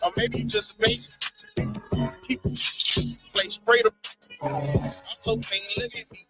Or maybe you just basic. People play straight up. I'm so clean, look at me.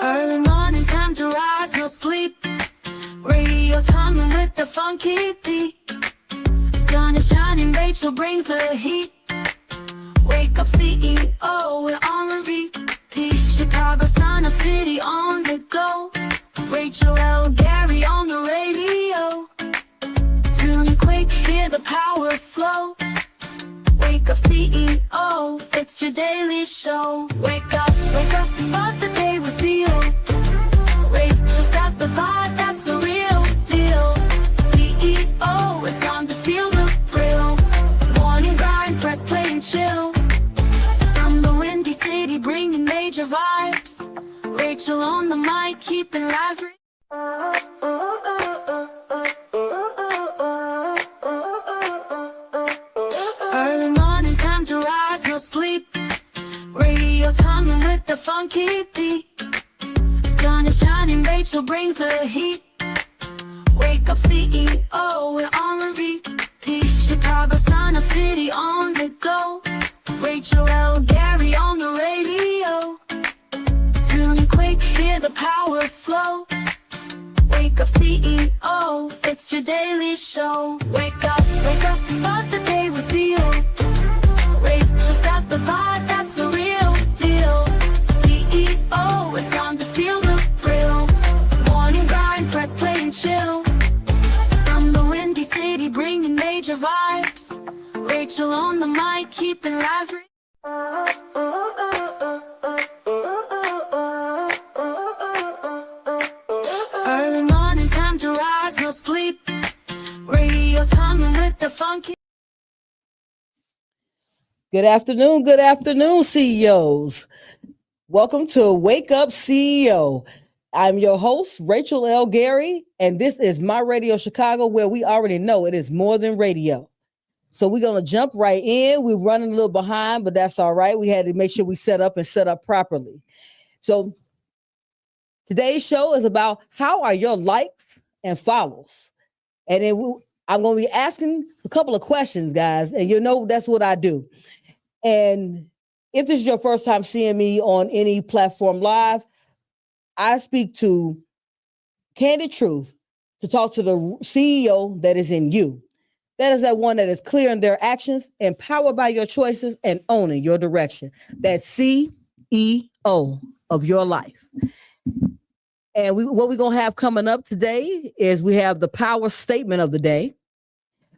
Early morning, time to rise, no sleep. Radio's humming with the funky beat. Sun is shining, Rachel brings the heat. Wake up, CEO, we're on repeat. Chicago, Sun Up City on the go. Rachel L. Gary on the radio. Tune in quick, hear the power flow. Wake up, CEO, it's your daily show. Wake up, start the day with CEO. Rachel's got the vibe, that's the real deal. CEO, it's time to feel the thrill. Morning grind, press play and chill. From the Windy City, bringing major vibes. Rachel on the mic, keeping lives real. Early morning, time to rise, no sleep. Radio's humming with the funky beat. Sun is shining, Rachel brings the heat. Wake up, CEO, we're on repeat. Chicago, Sun Up City on the go. Rachel L. Gary on the radio. Tune in quick, hear the power flow. Wake up, CEO, it's your daily show. Wake up, start the day with CEO. Rachel's got the vibe, that's the real deal. CEO, it's time to feel the thrill. Morning grind, press play and chill. From the Windy City, bringing major vibes. Rachel on the mic, keeping lives real. Early morning, time to rise, no sleep. Radio's humming with the funky. Good afternoon, CEOs. Welcome to Wake Up CEO. I'm your host, Rachel L. Gary, and this is My Radio Chicago, where we already know it is more than radio. So we're going to jump right in. We're running a little behind, but that's all right. We had to make sure we set up properly. So today's show is about how are your likes and follows. And then I'm going to be asking a couple of questions, guys, and you know that's what I do. And if this is your first time seeing me on any platform live, I speak to candid truth to talk to the CEO that is in you. That is that one that is clear in their actions, empowered by your choices, and owning your direction. That's CEO of your life. And what we're going to have coming up today is we have the power statement of the day.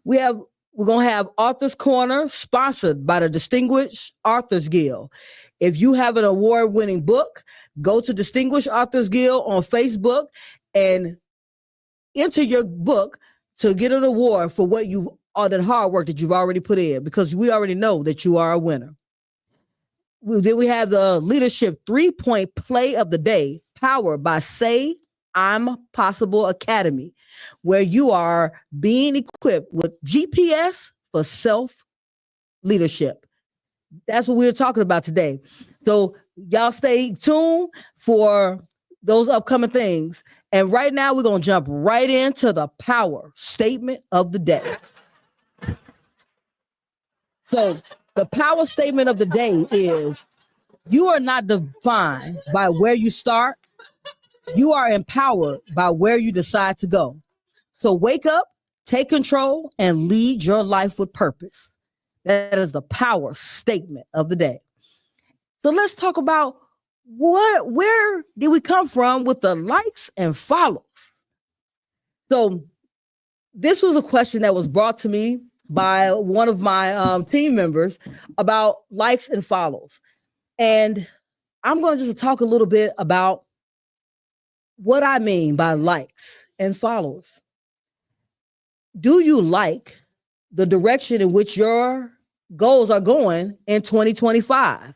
We're going to have Author's Corner, sponsored by the Distinguished Authors Guild. If you have an award-winning book, go to Distinguished Authors Guild on Facebook and enter your book to get an award for what all that hard work that you've already put in, because we already know that you are a winner. Then we have the Leadership 3-Point Play of the Day, powered by Say I'm Possible Academy, where you are being equipped with GPS for self-leadership. That's what we're talking about today. So y'all stay tuned for those upcoming things. And right now we're going to jump right into the power statement of the day. So the power statement of the day is: you are not defined by where you start. You are empowered by where you decide to go. So wake up, take control, and lead your life with purpose. That is the power statement of the day. So let's talk about where did we come from with the likes and follows? So this was a question that was brought to me by one of my team members about likes and follows. And I'm going to just talk a little bit about what I mean by likes and followers. Do you like the direction in which your goals are going in 2025?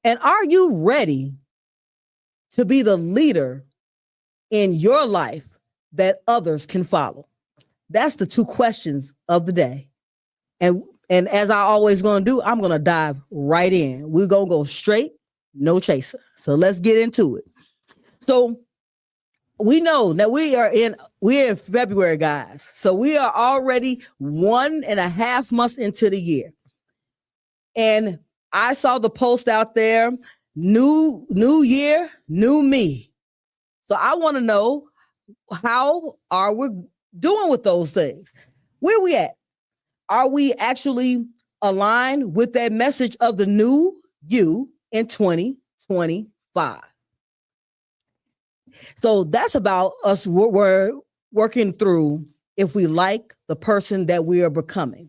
And are you ready to be the leader in your life that others can follow? That's the two questions of the day. And as I always going to do, I'm going to dive right in. We're going to go straight, no chaser. So let's get into it. So we know that we're in February, guys. So we are already 1.5 months into the year. And I saw the post out there, new year, new me. So I want to know, how are we doing with those things? Where we at? Are we actually aligned with that message of the new you in 2025? So that's about us. We're working through if we like the person that we are becoming.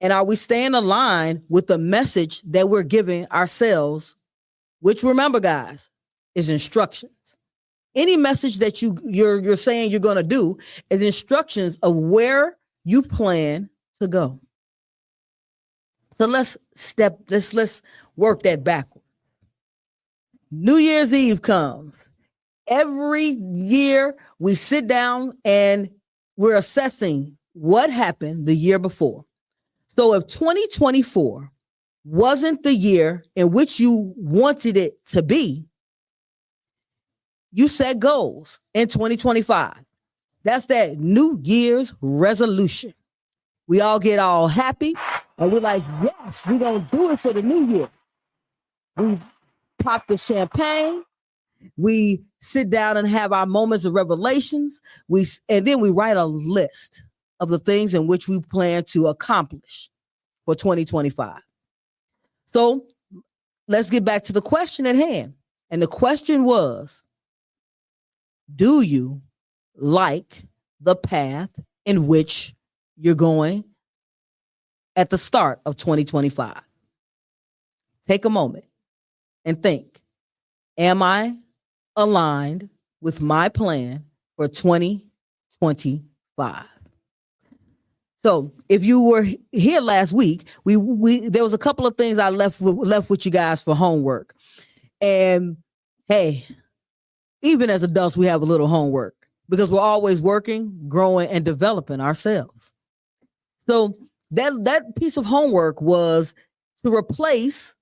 And are we staying aligned with the message that we're giving ourselves, which, remember, guys, is instructions. Any message that you're saying you're going to do is instructions of where you plan to go. So let's work that backwards. New Year's Eve comes. Every year we sit down and we're assessing what happened the year before. So if 2024 wasn't the year in which you wanted it to be, you set goals in 2025. That's that New Year's resolution. We all get all happy and we're like, yes, we're going to do it for the new year. We pop the champagne. We sit down and have our moments of revelations. And then we write a list of the things in which we plan to accomplish for 2025. So let's get back to the question at hand. And the question was, do you like the path in which you're going at the start of 2025? Take a moment and think, am I aligned with my plan for 2025? So if you were here last week, there was a couple of things I left with you guys for homework. And hey, even as adults, we have a little homework because we're always working, growing, and developing ourselves. So that piece of homework was to replace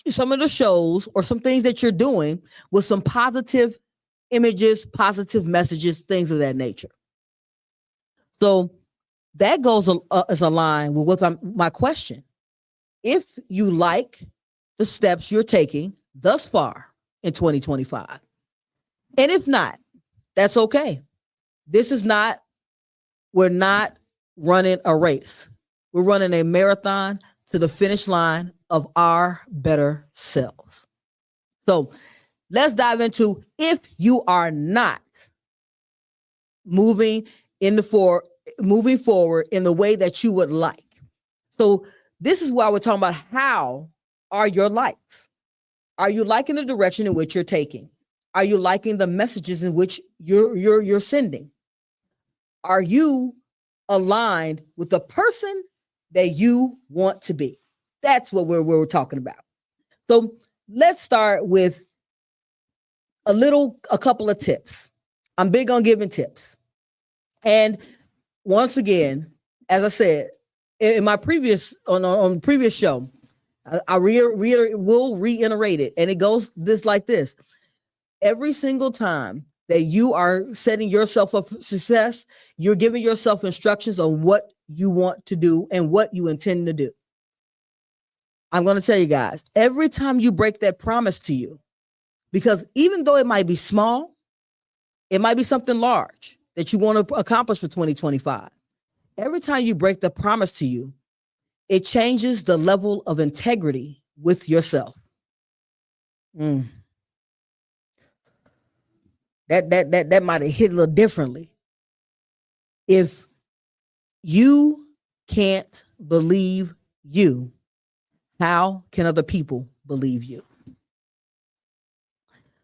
some of the shows or some things that you're doing with some positive images, positive messages, things of that nature. So that goes is aligned with my question. If you like the steps you're taking thus far in 2025, and if not, that's okay. We're not running a race. We're running a marathon to the finish line of our better selves. So let's dive into if you are not moving forward in the way that you would like. So this is why we're talking about, how are your likes? Are you liking the direction in which you're taking? Are you liking the messages in which you're sending? Are you aligned with the person that you want to be? That's what we're talking about. So let's start with a couple of tips. I'm big on giving tips. And once again, as I said, in my previous on the previous show, I will reiterate it, and it goes like this. Every single time that you are setting yourself up for success, you're giving yourself instructions on what you want to do and what you intend to do. I'm going to tell you guys, every time you break that promise to you, because even though it might be small, it might be something large that you want to accomplish for 2025. Every time you break the promise to you, it changes the level of integrity with yourself. That might have hit a little differently. If you can't believe you, how can other people believe you?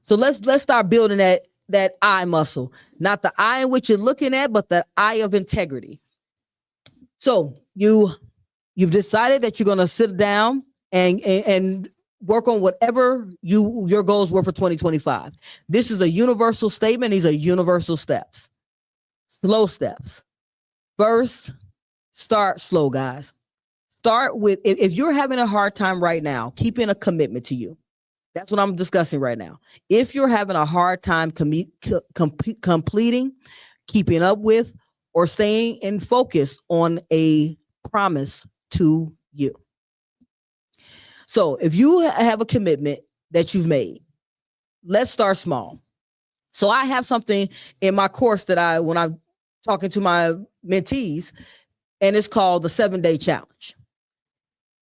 So let's start building that eye muscle, not the eye in which you're looking at, but the eye of integrity. So you've decided that you're going to sit down and work on whatever your goals were for 2025. This is a universal statement. These are universal steps, slow steps. First, start slow, guys. Start with, if you're having a hard time right now, keeping a commitment to you. That's what I'm discussing right now. If you're having a hard time completing, keeping up with, or staying in focus on a promise to you. So if you have a commitment that you've made, let's start small. So I have something in my course that when I'm talking to my mentees, and it's called the 7-Day Challenge.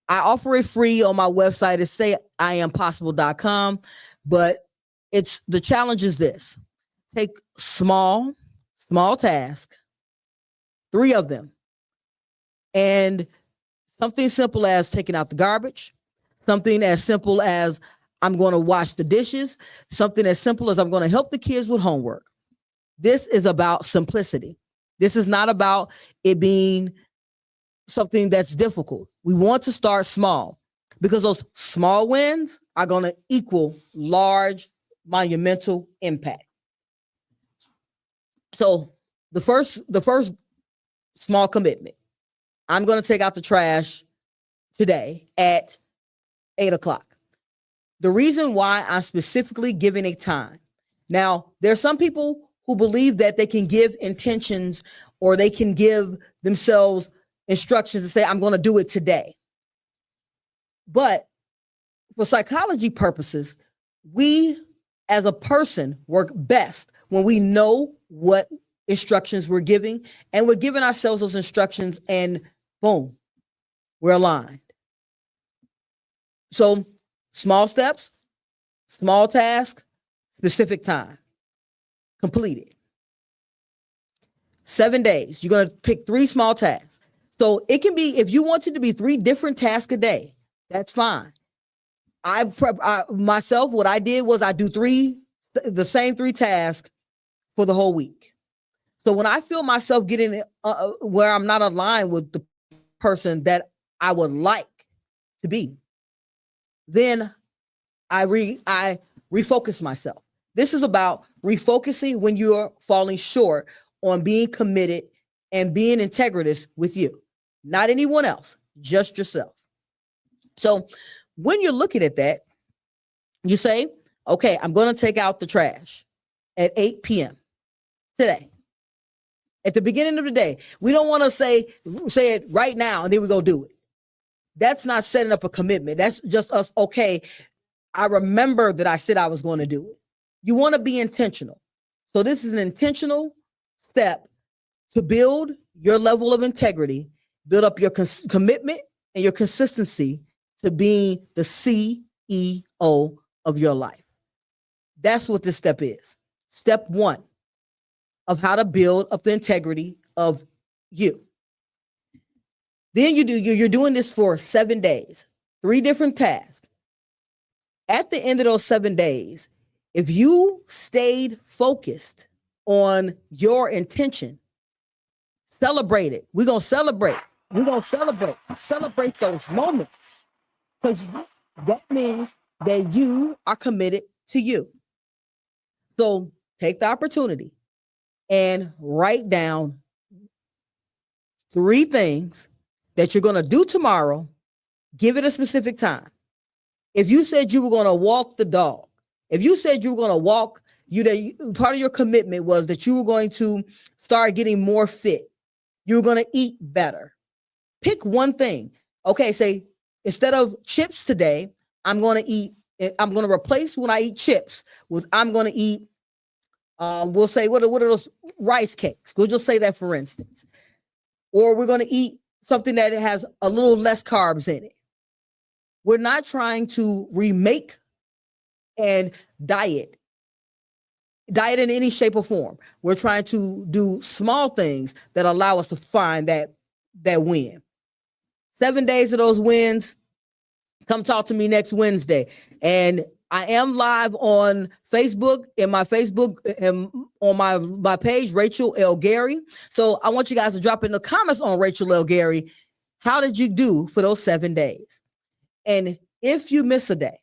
I offer it free on my website. It's sayiampossible.com, but the challenge is this. Take small tasks, 3 of them, and something simple as taking out the garbage, something as simple as I'm going to wash the dishes, something as simple as I'm going to help the kids with homework. This is about simplicity. This is not about it being something that's difficult. We want to start small because those small wins are going to equal large, monumental impact. So the first small commitment, I'm going to take out the trash today at 8:00. The reason why I'm specifically giving a time. Now, there's some people who believe that they can give intentions or they can give themselves instructions to say, I'm going to do it today. But for psychology purposes, we as a person work best when we know what instructions we're giving, and we're giving ourselves those instructions, and boom, we're aligned. So small steps, small task, specific time, complete it. 7 days, you're going to pick 3 small tasks. So it can be, if you want it to be 3 different tasks a day, that's fine. Myself, what I did was I do the same 3 tasks for the whole week. So when I feel myself getting where I'm not aligned with the person that I would like to be, then I refocus myself. This is about refocusing when you're falling short on being committed and being integritous with you, not anyone else, just yourself. So when you're looking at that, you say, okay, I'm going to take out the trash at 8 p.m. today. At the beginning of the day, we don't want to say it right now and then we go do it. That's not setting up a commitment. That's just us. Okay, I remember that I said I was going to do it. You want to be intentional. So this is an intentional step to build your level of integrity, build up your commitment and your consistency to being the CEO of your life. That's what this step is. Step 1 of how to build up the integrity of you. Then you're doing this for 7 days, 3 different tasks. At the end of those 7 days, if you stayed focused on your intention, celebrate it. We're going to celebrate. We're going to celebrate those moments, because that means that you are committed to you. So take the opportunity and write down 3 things that you're going to do tomorrow. Give it a specific time. If you said you were going to walk the dog, if you said you were going to walk, part of your commitment was that you were going to start getting more fit. You were going to eat better. Pick one thing. Okay, say instead of chips today, I'm going to replace when I eat chips with, I'm going to eat, we'll say, what are those rice cakes? We'll just say that for instance. Or we're going to eat something that has a little less carbs in it. We're not trying to remake and diet in any shape or form. We're trying to do small things that allow us to find that win. 7 days of those wins. Come talk to me next Wednesday. And I am live on Facebook, in my Facebook, and on my page, Rachel L. Gary. So I want you guys to drop in the comments on Rachel L. Gary. How did you do for those 7 days? And if you miss a day,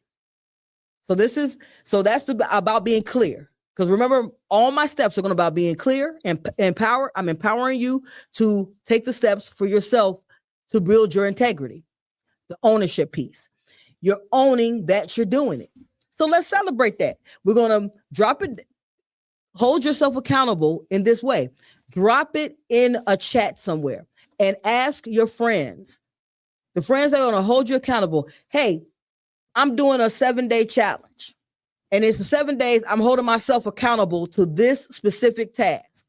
so that's about being clear. Because remember, all my steps are going to about being clear and empower. I'm empowering you to take the steps for yourself to build your integrity, the ownership piece. You're owning that you're doing it. So let's celebrate that. We're going to drop it. Hold yourself accountable in this way. Drop it in a chat somewhere and ask your friends, the friends that are going to hold you accountable. Hey, I'm doing a 7-day challenge. And it's for 7 days, I'm holding myself accountable to this specific task.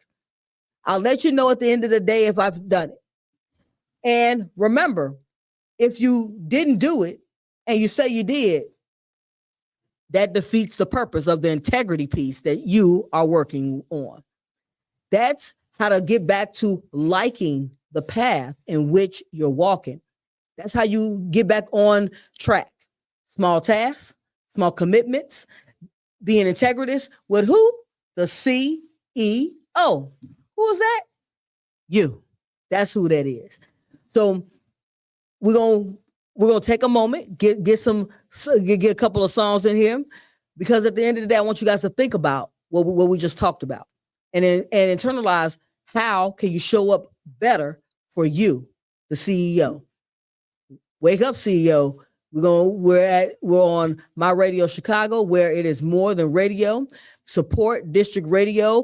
I'll let you know at the end of the day if I've done it. And remember, if you didn't do it and you say you did, that defeats the purpose of the integrity piece that you are working on. That's how to get back to liking the path in which you're walking. That's how you get back on track. Small tasks, small commitments, being integritous with who? The CEO. Who is that? You. That's who that is. So we're gonna take a moment, get a couple of songs in here, because at the end of the day, I want you guys to think about what we just talked about, and internalize how can you show up better for you, the CEO. Wake up, CEO. We're on My Radio Chicago, where it is more than radio. Support District Radio,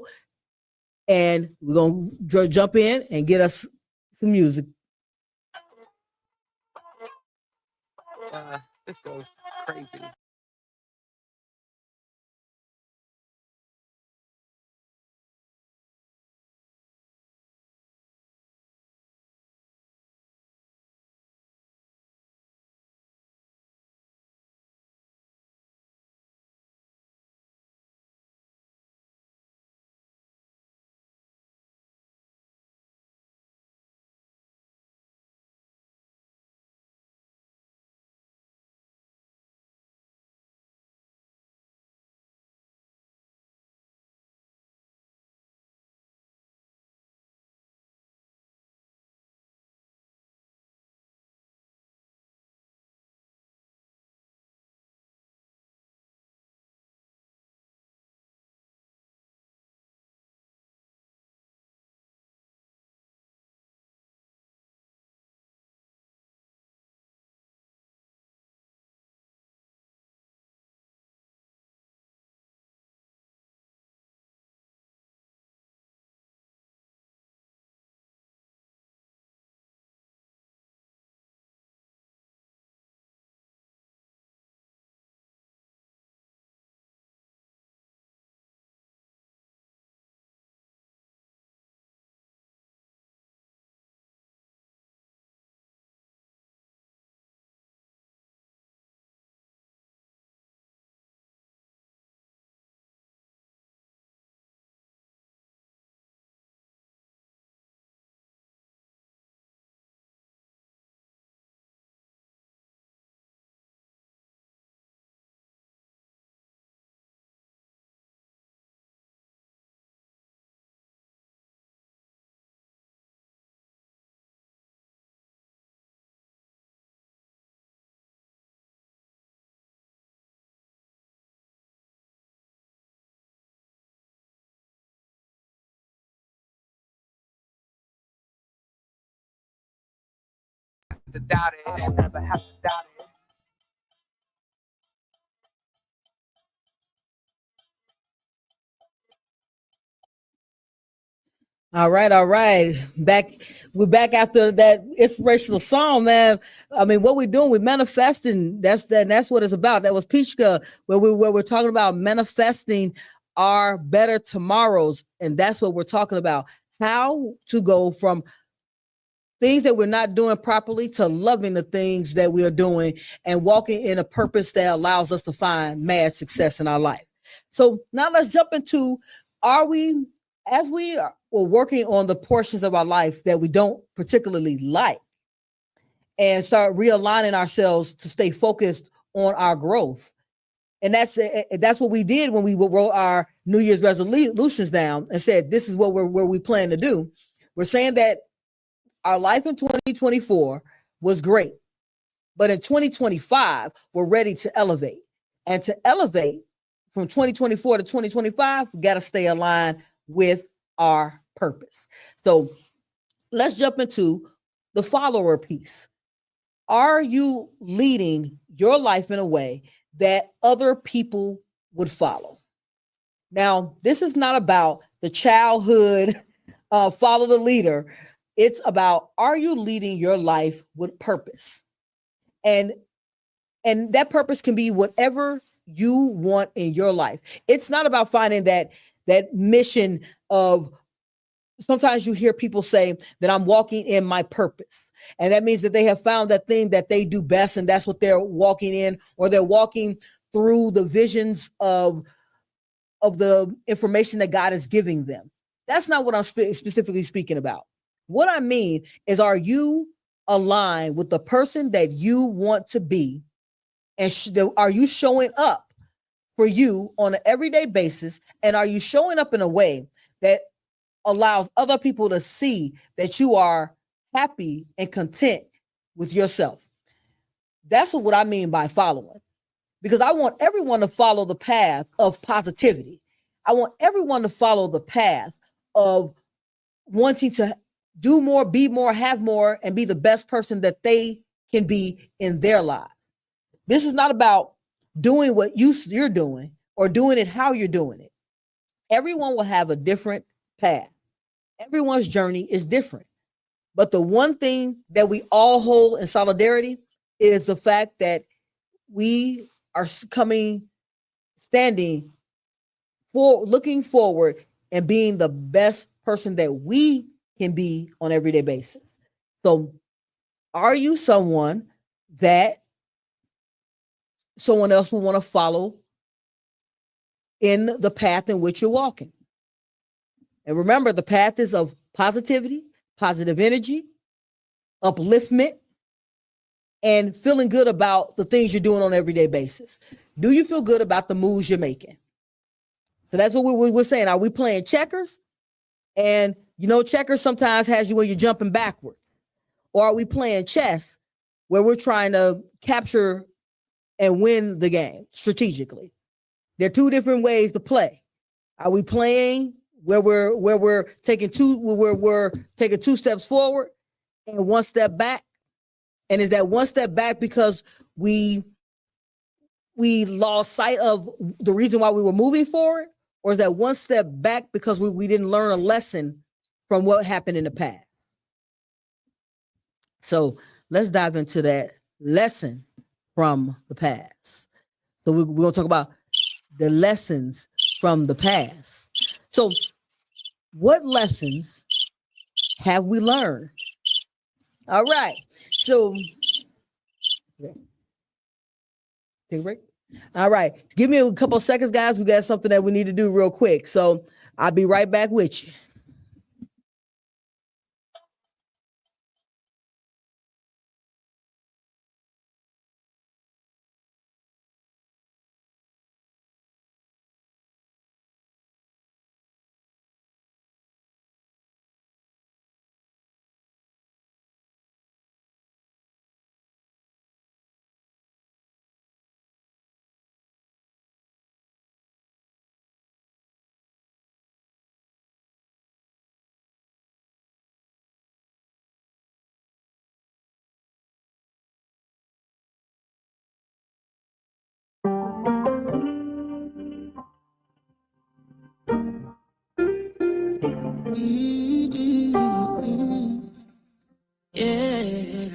and we're gonna jump in and get us some music. This goes crazy. To doubt it, I never have to doubt it. All right. We're back after that inspirational song, man. I mean, what we're doing, we're manifesting. That's what it's about. That was Peachka, where we're talking about manifesting our better tomorrows, and that's what we're talking about. How to go from things that we're not doing properly to loving the things that we are doing and walking in a purpose that allows us to find mad success in our life. So now let's jump into, as we are working on the portions of our life that we don't particularly like, and start realigning ourselves to stay focused on our growth And that's what we did when we wrote our New Year's resolutions down and said, this is what we plan to do. We're saying that our life in 2024 was great, but in 2025, we're ready to elevate. And to elevate from 2024 to 2025, we got to stay aligned with our purpose. So let's jump into the follower piece. Are you leading your life in a way that other people would follow? Now, this is not about the childhood follow the leader. It's about, are you leading your life with purpose? And that purpose can be whatever you want in your life. It's not about finding that mission of, sometimes you hear people say that I'm walking in my purpose. And that means that they have found that thing that they do best, and that's what they're walking in, or they're walking through the visions of the information that God is giving them. That's not what I'm specifically speaking about. What I mean is, are you aligned with the person that you want to be? And are you showing up for you on an everyday basis? And are you showing up in a way that allows other people to see that you are happy and content with yourself? That's what I mean by following, because I want everyone to follow the path of positivity. I want everyone to follow the path of wanting to do more, be more, have more, and be the best person that they can be in their lives. This is not about doing what you're doing or doing it how you're doing it. Everyone will have a different path. Everyone's journey is different. But the one thing that we all hold in solidarity is the fact that we are standing for, looking forward, and being the best person that we can be on an everyday basis. So are you someone that someone else will want to follow in the path in which you're walking? And remember, the path is of positivity, positive energy, upliftment, and feeling good about the things you're doing on an everyday basis. Do you feel good about the moves you're making? So that's what we're saying. Are we playing checkers? And checkers sometimes has you when you're jumping backwards. Or are we playing chess, where we're trying to capture and win the game strategically? There are two different ways to play. Are we playing where we're taking two steps forward and one step back? And is that one step back because we lost sight of the reason why we were moving forward? Or is that one step back because we didn't learn a lesson from what happened in the past? So let's dive into that lesson from the past. So we're going to talk about the lessons from the past. So what lessons have we learned? All right. So take a break. All right. Give me a couple of seconds, guys. We got something that we need to do real quick. So I'll be right back with you. Yeah.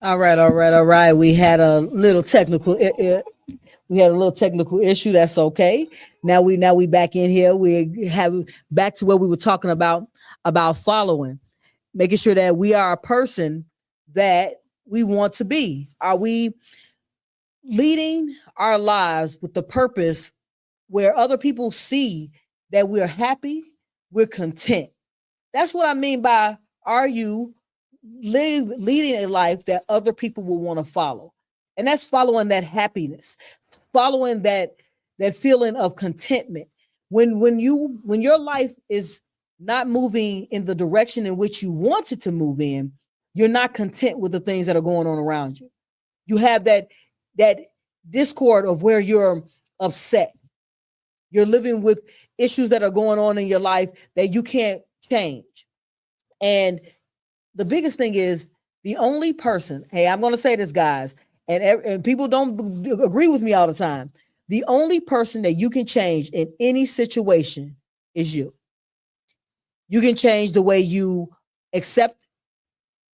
All right, all right, all right. We had a little technical we had a little technical issue. That's okay. Now we back in here. We have back to what we were talking about following, making sure that we are a person that we want to be. Are we leading our lives with the purpose where other people see that we're happy, we're content? That's what I mean by, are you leading a life that other people will want to follow? And that's following that happiness, following that feeling of contentment. When your life is not moving in the direction in which you want it to move in, you're not content with the things that are going on around you. You have that discord of where you're upset. You're living with issues that are going on in your life that you can't change. And the biggest thing is, the only person, hey, I'm going to say this, guys, and people don't agree with me all the time. The only person that you can change in any situation is you. You can change the way you accept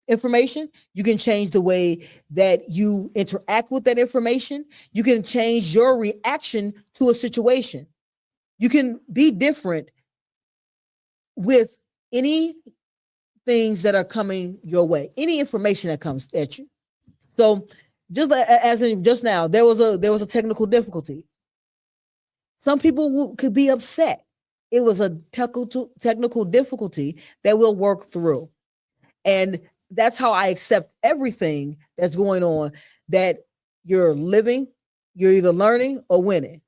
information. You can change the way that you interact with that information. You can change your reaction to a situation. You can be different with any things that are coming your way, any information that comes at you. So just as in just now, there was a technical difficulty. Some people could be upset. It was a technical difficulty that we'll work through. And that's how I accept everything that's going on, that you're living, you're either learning or winning.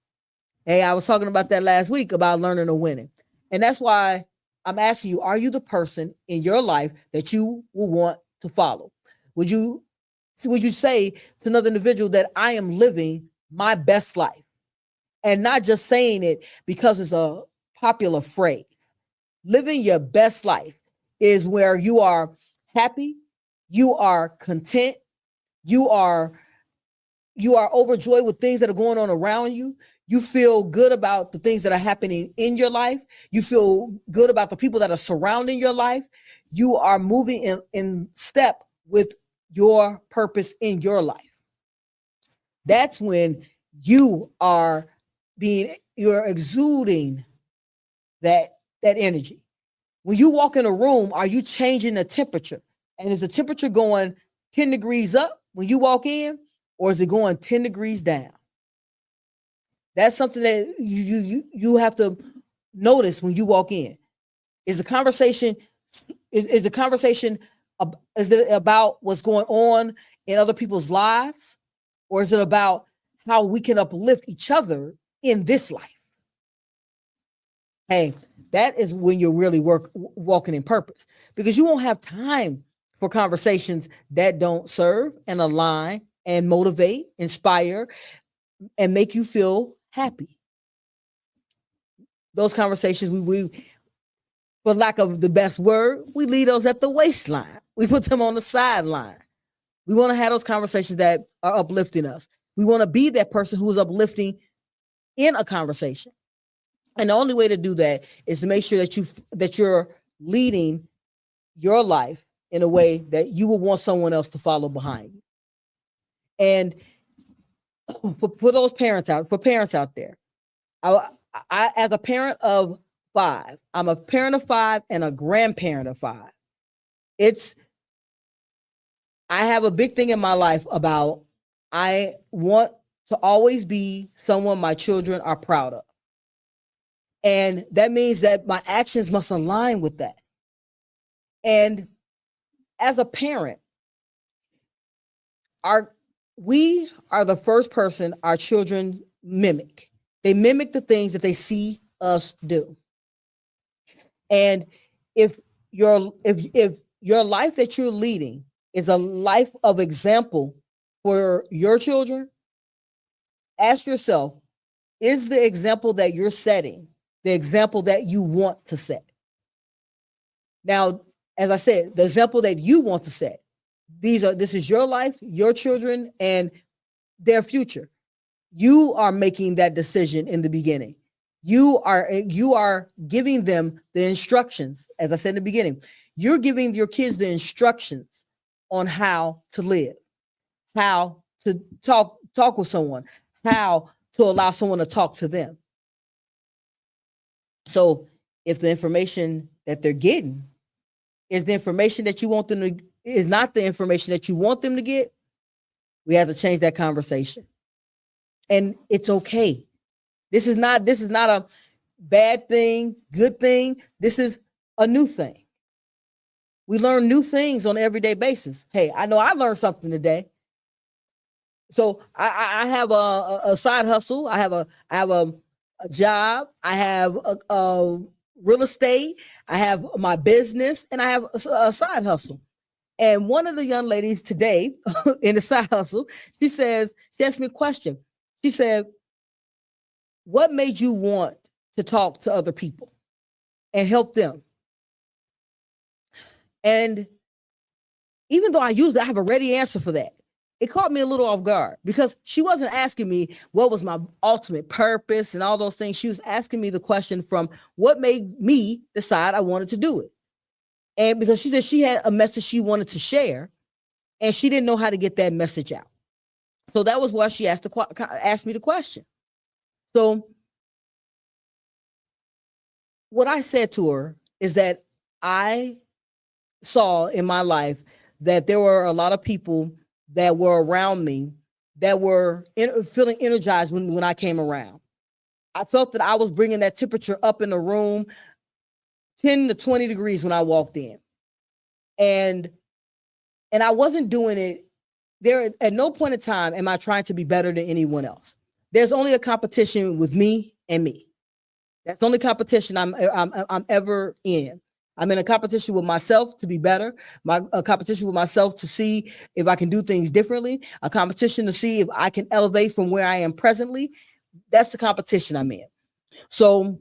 Hey, I was talking about that last week, about learning or winning. And that's why I'm asking you, are you the person in your life that you will want to follow? Would you say to another individual that I am living my best life? And not just saying it because it's a popular phrase. Living your best life is where you are happy, you are content, you are overjoyed with things that are going on around you. You feel good about the things that are happening in your life. You feel good about the people that are surrounding your life. You are moving in step with your purpose in your life. That's when you're exuding that energy. When you walk in a room, are you changing the temperature? And is the temperature going 10 degrees up when you walk in, or is it going 10 degrees down? That's something that you have to notice when you walk in. Is the conversation is it about what's going on in other people's lives, or is it about how we can uplift each other in this life? Hey, that is when you're really walking in purpose, because you won't have time for conversations that don't serve and align and motivate, inspire, and make you feel happy. Those conversations, we for lack of the best word, we leave those at the waistline. We put them on the sideline. We want to have those conversations that are uplifting us. We want to be that person who is uplifting in a conversation. And the only way to do that is to make sure that you're leading your life in a way that you will want someone else to follow behind you. And for those parents out there, I as a parent of 5, I'm a parent of 5 and a grandparent of 5. I have a big thing in my life about, I want to always be someone my children are proud of. And that means that my actions must align with that. And as a parent, we are the first person our children mimic. They mimic the things that they see us do. And if your life that you're leading is a life of example for your children, ask yourself, is the example that you're setting the example that you want to set? Now, as I said, the example that you want to set, this is your life, your children, and their future. You are making that decision in the beginning. You are giving them the instructions. As I said in the beginning, you're giving your kids the instructions on how to live, how to talk with someone, how to allow someone to talk to them. So if the information that they're getting is the information that you want them to, is not the information that you want them to get, we have to change that conversation. And it's okay. This is not a bad thing, good thing. This is a new thing. We learn new things on an everyday basis. Hey, I know I learned something today. So I have a side hustle. I have a job. I have a real estate. I have my business, and I have a side hustle. And one of the young ladies today in the side hustle, she asked me a question. She said, what made you want to talk to other people and help them? And even though I have a ready answer for that, it caught me a little off guard because she wasn't asking me what was my ultimate purpose and all those things. She was asking me the question from what made me decide I wanted to do it. And because she said she had a message she wanted to share and she didn't know how to get that message out. So that was why she asked me the question. So what I said to her is that I saw in my life that there were a lot of people that were around me that were feeling energized when I came around. I felt that I was bringing that temperature up in the room 10 to 20 degrees when I walked in. And I wasn't doing it there. At no point in time am I trying to be better than anyone else. There's only a competition with me and me. That's the only competition I'm ever in. I'm in a competition with myself to be better, a competition with myself to see if I can do things differently, a competition to see if I can elevate from where I am presently. That's the competition I'm in. So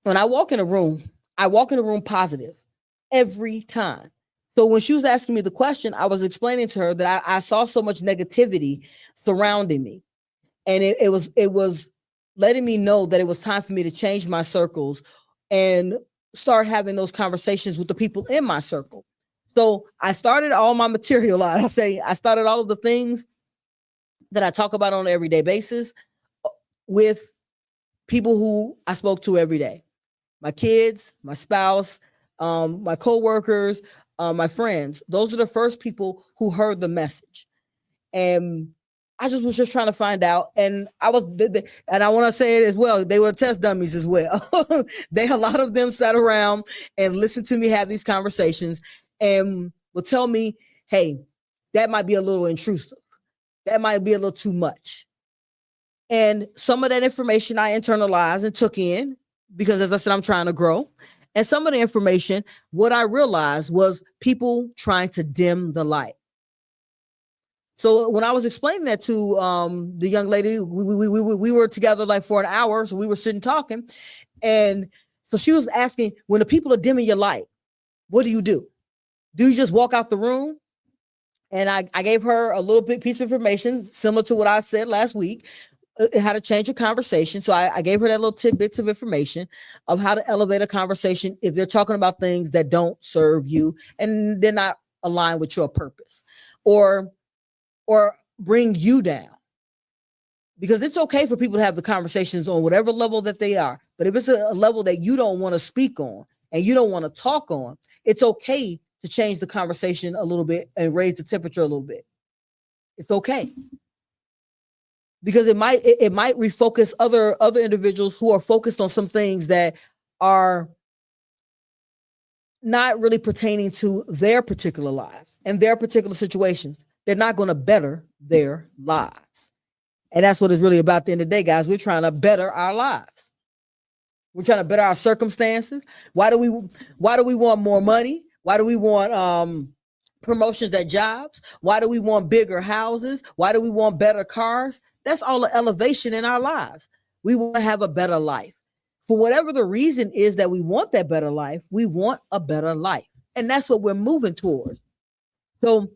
when I walk in a room, I walk in a room positive every time. So when she was asking me the question, I was explaining to her that I saw so much negativity surrounding me. And it was letting me know that it was time for me to change my circles and start having those conversations with the people in my circle. So I started all my material out. I started all of the things that I talk about on an everyday basis with people who I spoke to every day. My kids, my spouse, my coworkers, my friends. Those are the first people who heard the message. And I was just trying to find out. And I want to say it as well. They were test dummies as well. A lot of them sat around and listened to me have these conversations and will tell me, hey, that might be a little intrusive. That might be a little too much. And some of that information I internalized and took in because, as I said, I'm trying to grow. And some of the information, what I realized was people trying to dim the light. So when I was explaining that to the young lady, we were together like for an hour. So we were sitting talking. And so she was asking, when the people are dimming your light, what do you do? Do you just walk out the room? And I gave her a little bit piece of information similar to what I said last week, how to change a conversation. So I gave her that little tidbits of information of how to elevate a conversation if they're talking about things that don't serve you and they're not aligned with your purpose or bring you down. Because it's okay for people to have the conversations on whatever level that they are. But if it's a level that you don't want to speak on and you don't want to talk on, it's okay to change the conversation a little bit and raise the temperature a little bit. It's okay. Because it might refocus other individuals who are focused on some things that are not really pertaining to their particular lives and their particular situations. They're not going to better their lives. And that's what it's really about at the end of the day, guys. We're trying to better our lives. We're trying to better our circumstances. Why do we want more money? Why do we want promotions at jobs? Why do we want bigger houses? Why do we want better cars? That's all the elevation in our lives. We want to have a better life. For whatever the reason is that we want that better life, we want a better life. And that's what we're moving towards. So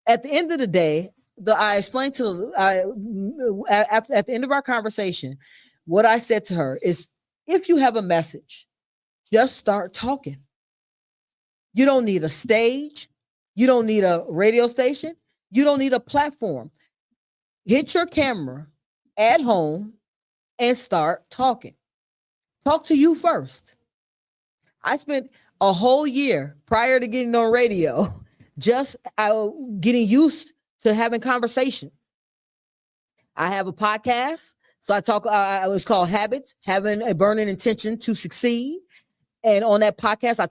at the end of the day, I explained to at the end of our conversation, what I said to her is If you have a message, just start talking. You don't need a stage. You don't need a radio station. You don't need a platform. Hit your camera at home and start talking. Talk to you first. I spent a whole year prior to getting on radio just getting used to having conversation. I have a podcast. So I talk, it's called Habits, Having a Burning Intention to Succeed. And on that podcast, I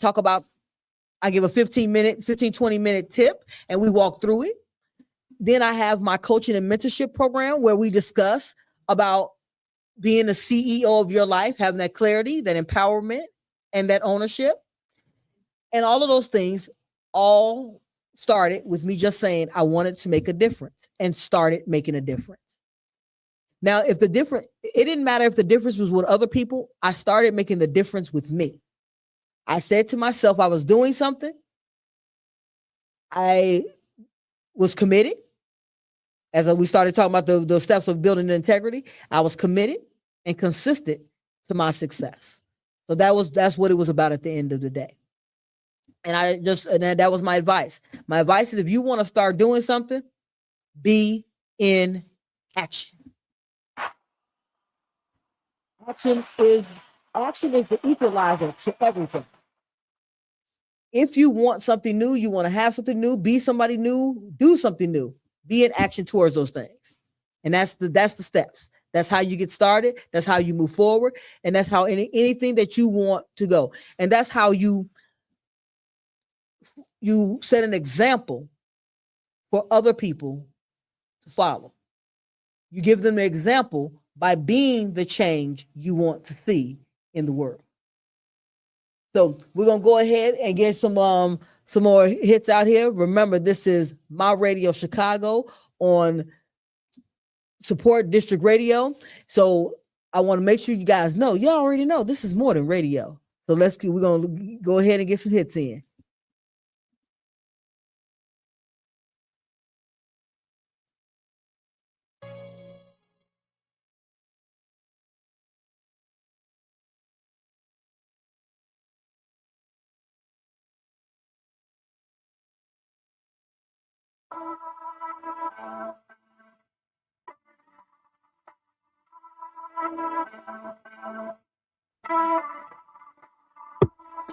give a 20-minute tip and we walk through it. Then I have my coaching and mentorship program where we discuss about being the CEO of your life, having that clarity, that empowerment, and that ownership. And all of those things all started with me just saying I wanted to make a difference and started making a difference. Now, it didn't matter if the difference was with other people. I started making the difference with me. I said to myself, I was doing something. I was committed. As we started talking about the steps of building integrity, I was committed and consistent to my success. So that's what it was about at the end of the day. And that was my advice. My advice is if you want to start doing something, be in action. Action is the equalizer to everything. If you want something new, you want to have something new, be somebody new, do something new, be in action towards those things. And that's the steps. That's how you get started. That's how you move forward. And that's how anything that you want to go. And that's how you set an example for other people to follow. You give them an example by being the change you want to see in the world. So we're going to go ahead and get some more hits out here. Remember, this is My Radio Chicago on Support District Radio. So I want to make sure you guys know, you already know this is more than radio. So we're going to go ahead and get some hits in.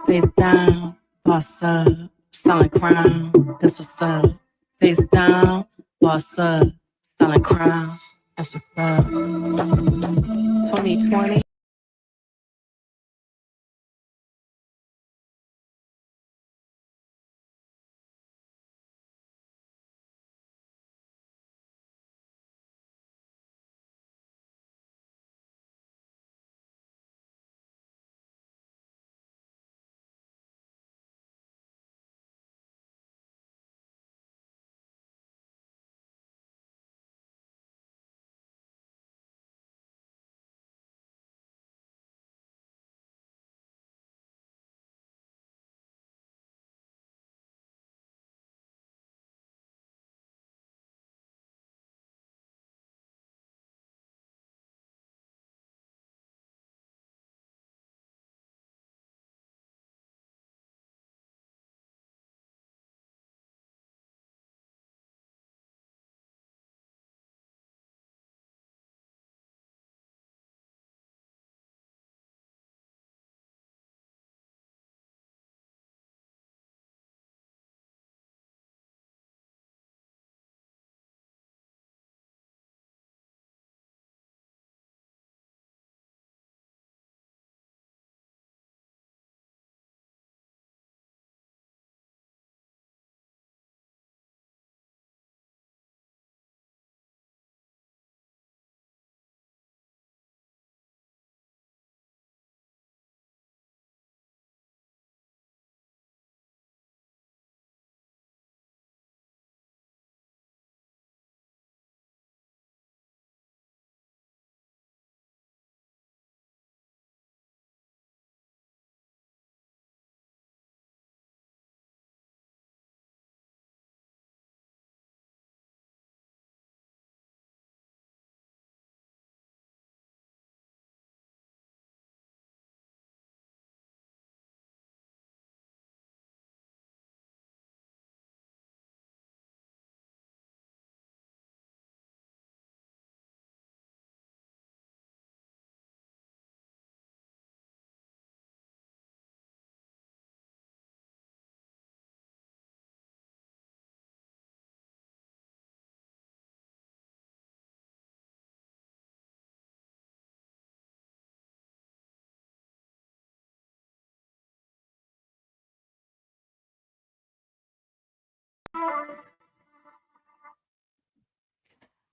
Face down, boss up, selling crown. That's what's up. Face down, boss up, selling crown. That's what's up. 2020.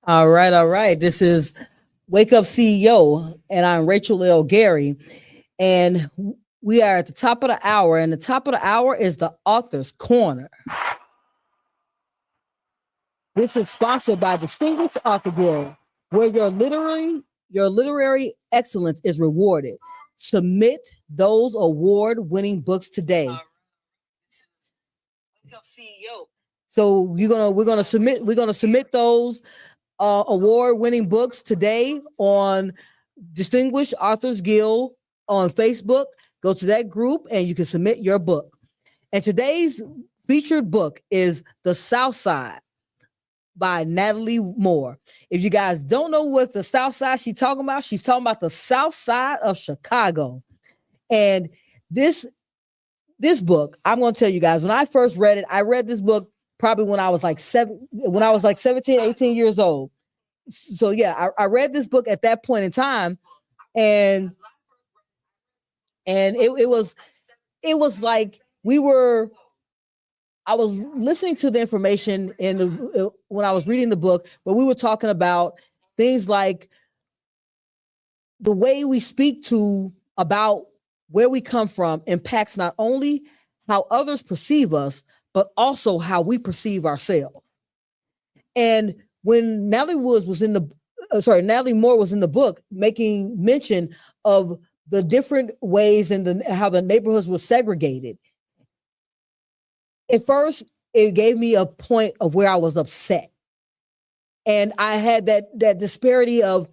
All right, all right. This is Wake Up CEO, and I'm Rachel L. Gary. And we are at the top of the hour, and the top of the hour is the Author's Corner. This is sponsored by Distinguished Author Guild, where your literary excellence is rewarded. Submit those award-winning books today. Wake Up CEO. So we're gonna submit those award-winning books today on Distinguished Authors Guild on Facebook. Go to that group and you can submit your book. And today's featured book is The South Side by Natalie Moore. If you guys don't know what the South Side she's talking about the South Side of Chicago. And this book, I'm going to tell you guys, when I first read it, I read this book probably when I was like 17, 18 years old. So yeah, I read this book at that point in time, and it was like I was listening to the information when I was reading the book, but we were talking about things like the way we speak about where we come from impacts not only how others perceive us, but also how we perceive ourselves. And when Natalie Moore was in the book, making mention of the different ways and how the neighborhoods were segregated. At first, it gave me a point of where I was upset. And I had that disparity of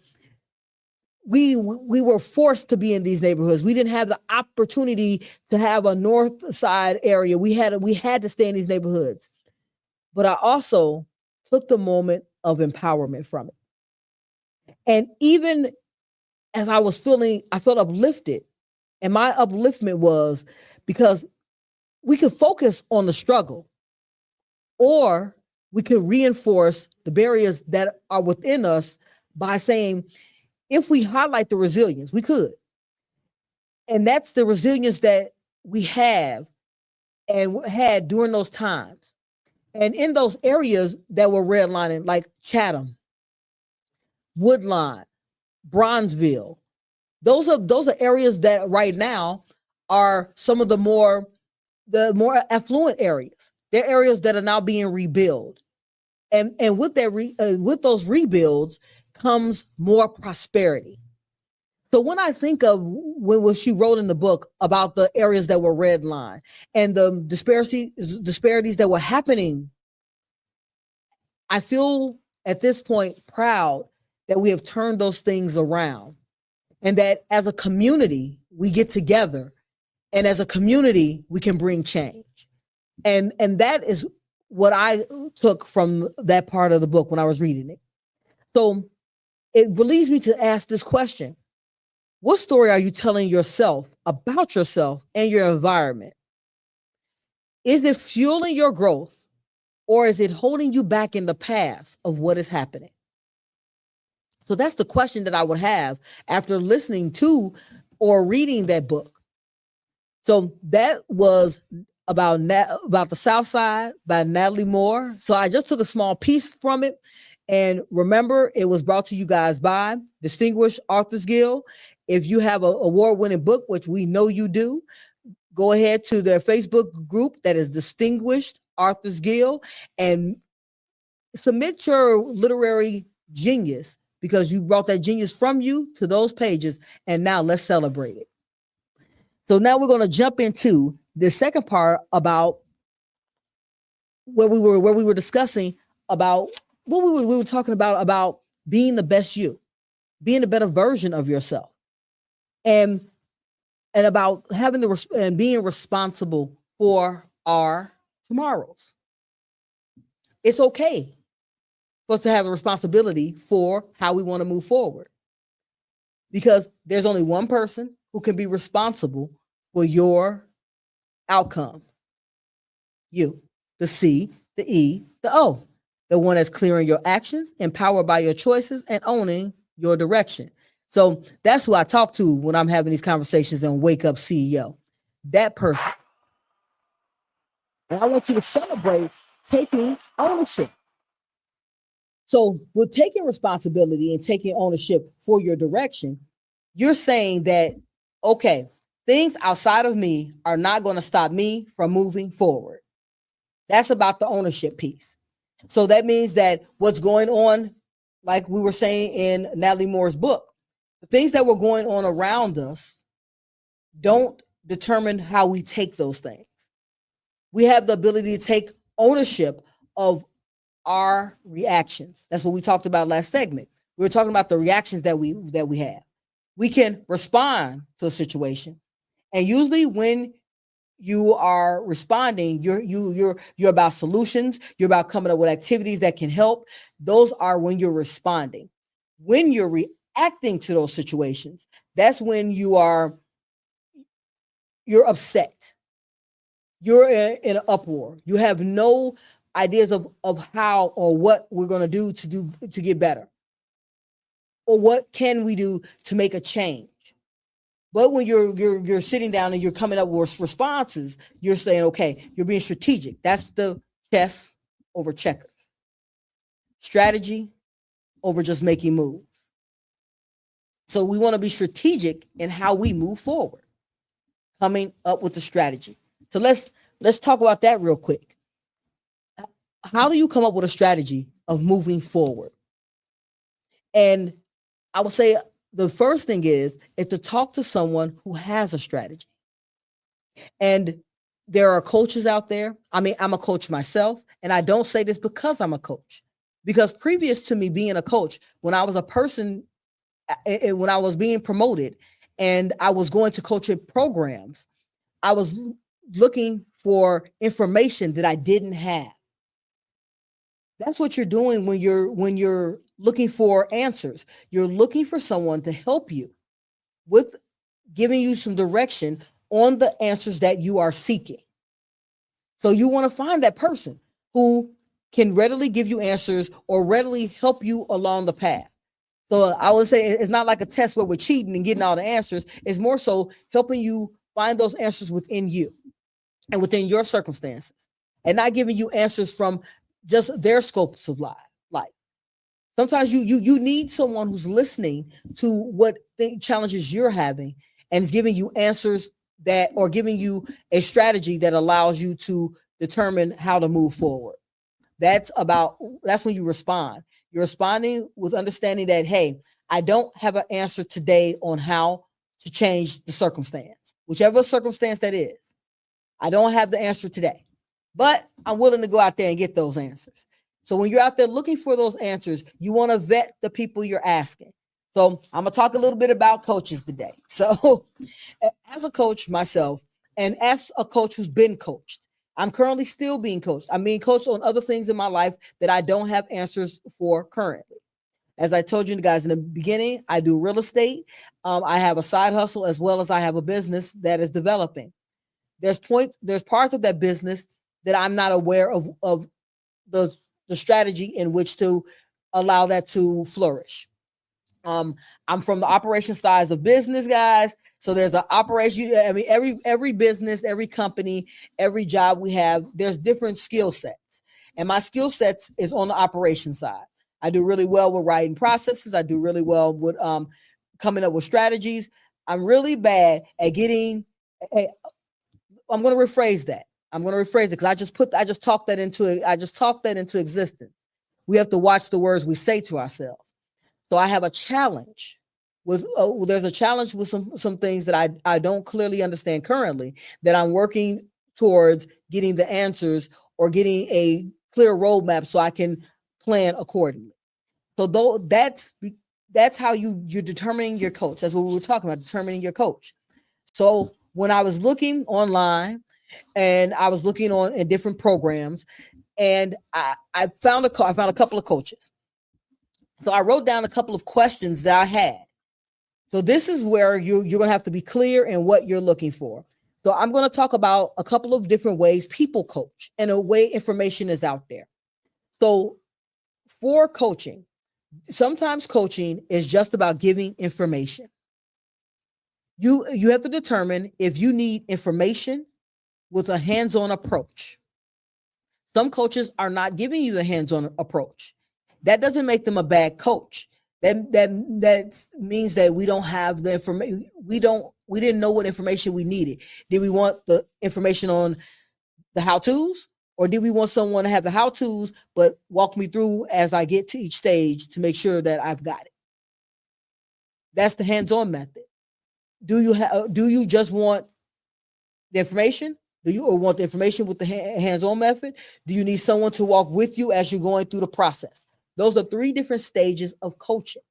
we were forced to be in these neighborhoods. We didn't have the opportunity to have a north side area. We had to stay in these neighborhoods. But I also took the moment of empowerment from it. And even as I felt uplifted. And my upliftment was because we could focus on the struggle, or we could reinforce the barriers that are within us by saying, if we highlight the resilience, we could. And that's the resilience that we have and had during those times. And in those areas that were redlining, like Chatham, Woodlawn, Bronzeville, those are areas that right now are some of the more affluent areas. They're areas that are now being rebuilt. And with with those rebuilds comes more prosperity. So when I think of what she wrote in the book about the areas that were redlined and the disparities that were happening, I feel at this point proud that we have turned those things around, and that as a community, we get together, and as a community, we can bring change. And that is what I took from that part of the book when I was reading it. So it leads me to ask this question: what story are you telling yourself about yourself and your environment? Is it fueling your growth, or is it holding you back in the past of what is happening? So that's the question that I would have after listening to or reading that book. So that was about the South Side by Natalie Moore. So I just took a small piece from it. And remember, it was brought to you guys by Distinguished Authors Guild. If you have an award-winning book, which we know you do, go ahead to their Facebook group that is Distinguished Authors Guild and submit your literary genius, because you brought that genius from you to those pages, and now let's celebrate it. So now we're going to jump into the second part about where we were discussing about what we were talking about being the best you, being a better version of yourself, and about having and being responsible for our tomorrows. It's okay for us to have a responsibility for how we want to move forward, because there's only one person who can be responsible for your outcome. You, the C, the E, the O, the one that's clearing your actions, empowered by your choices, and owning your direction. So that's who I talk to when I'm having these conversations and Wake Up CEO, that person. And I want you to celebrate taking ownership. So with taking responsibility and taking ownership for your direction, you're saying that, okay, things outside of me are not going to stop me from moving forward. That's about the ownership piece. So that means that what's going on, like we were saying in Natalie Moore's book, the things that were going on around us don't determine how we take those things. We have the ability to take ownership of our reactions. That's what we talked about last segment. We were talking about the reactions that we have. We can respond to a situation, and usually when you are responding, you're about solutions. You're about coming up with activities that can help. Those are when you're responding. When you're reacting to those situations, that's when you're upset. You're in an uproar. You have no ideas of how or what we're going to do to get better, or what can we do to make a change. But when you're sitting down and you're coming up with responses, you're saying, okay, you're being strategic. That's the chess over checkers. Strategy over just making moves. So we want to be strategic in how we move forward, coming up with the strategy. So let's talk about that real quick. How do you come up with a strategy of moving forward? And I would say the first thing is to talk to someone who has a strategy. And there are coaches out there. I mean, I'm a coach myself, and I don't say this because I'm a coach. Because previous to me being a coach, when I was a person, when I was being promoted and I was going to coaching programs, I was looking for information that I didn't have. That's what you're doing when you're looking for answers. You're looking for someone to help you with giving you some direction on the answers that you are seeking. So you want to find that person who can readily give you answers or readily help you along the path. So I would say it's not like a test where we're cheating and getting all the answers. It's more so helping you find those answers within you and within your circumstances, and not giving you answers from just their scopes of life. Sometimes you need someone who's listening to what challenges you're having and is giving you answers that, or giving you a strategy that allows you to determine how to move forward. That's when you respond. You're responding with understanding that, hey, I don't have an answer today on how to change the circumstance, whichever circumstance that is. I don't have the answer today, but I'm willing to go out there and get those answers. So when you're out there looking for those answers, you want to vet the people you're asking. So I'm going to talk a little bit about coaches today. So as a coach myself, and as a coach who's been coached, I'm currently still being coached. I'm being coached on other things in my life that I don't have answers for currently. As I told you guys in the beginning, I do real estate. I have a side hustle, as well as I have a business that is developing. There's parts of that business that I'm not aware of the strategy in which to allow that to flourish. I'm from the operation side of business, guys. So there's an operation. I mean, every business, every company, every job we have, there's different skill sets. And my skill sets is on the operation side. I do really well with writing processes. I do really well with coming up with strategies. I'm really bad at getting. I'm going to rephrase that. Because I just talked that into existence. We have to watch the words we say to ourselves. So I have a challenge with. There's a challenge with some things that I don't clearly understand currently, that I'm working towards getting the answers or getting a clear roadmap so I can plan accordingly. So that's how you're determining your coach. That's what we were talking about, determining your coach. So when I was looking online and I was looking in different programs, and I found a couple of coaches. So I wrote down a couple of questions that I had. So this is where you're going to have to be clear in what you're looking for. So I'm going to talk about a couple of different ways people coach and a way information is out there. So for coaching, sometimes coaching is just about giving information. You have to determine if you need information with a hands-on approach. Some coaches are not giving you the hands-on approach. That doesn't make them a bad coach. That means that we don't have the information. We didn't know what information we needed. Did we want the information on the how-tos, or did we want someone to have the how-tos but walk me through as I get to each stage to make sure that I've got it? That's the hands-on method. Do you just want the information? Do you or want the information with the hands-on method? Do you need someone to walk with you as you're going through the process? Those are three different stages of coaching.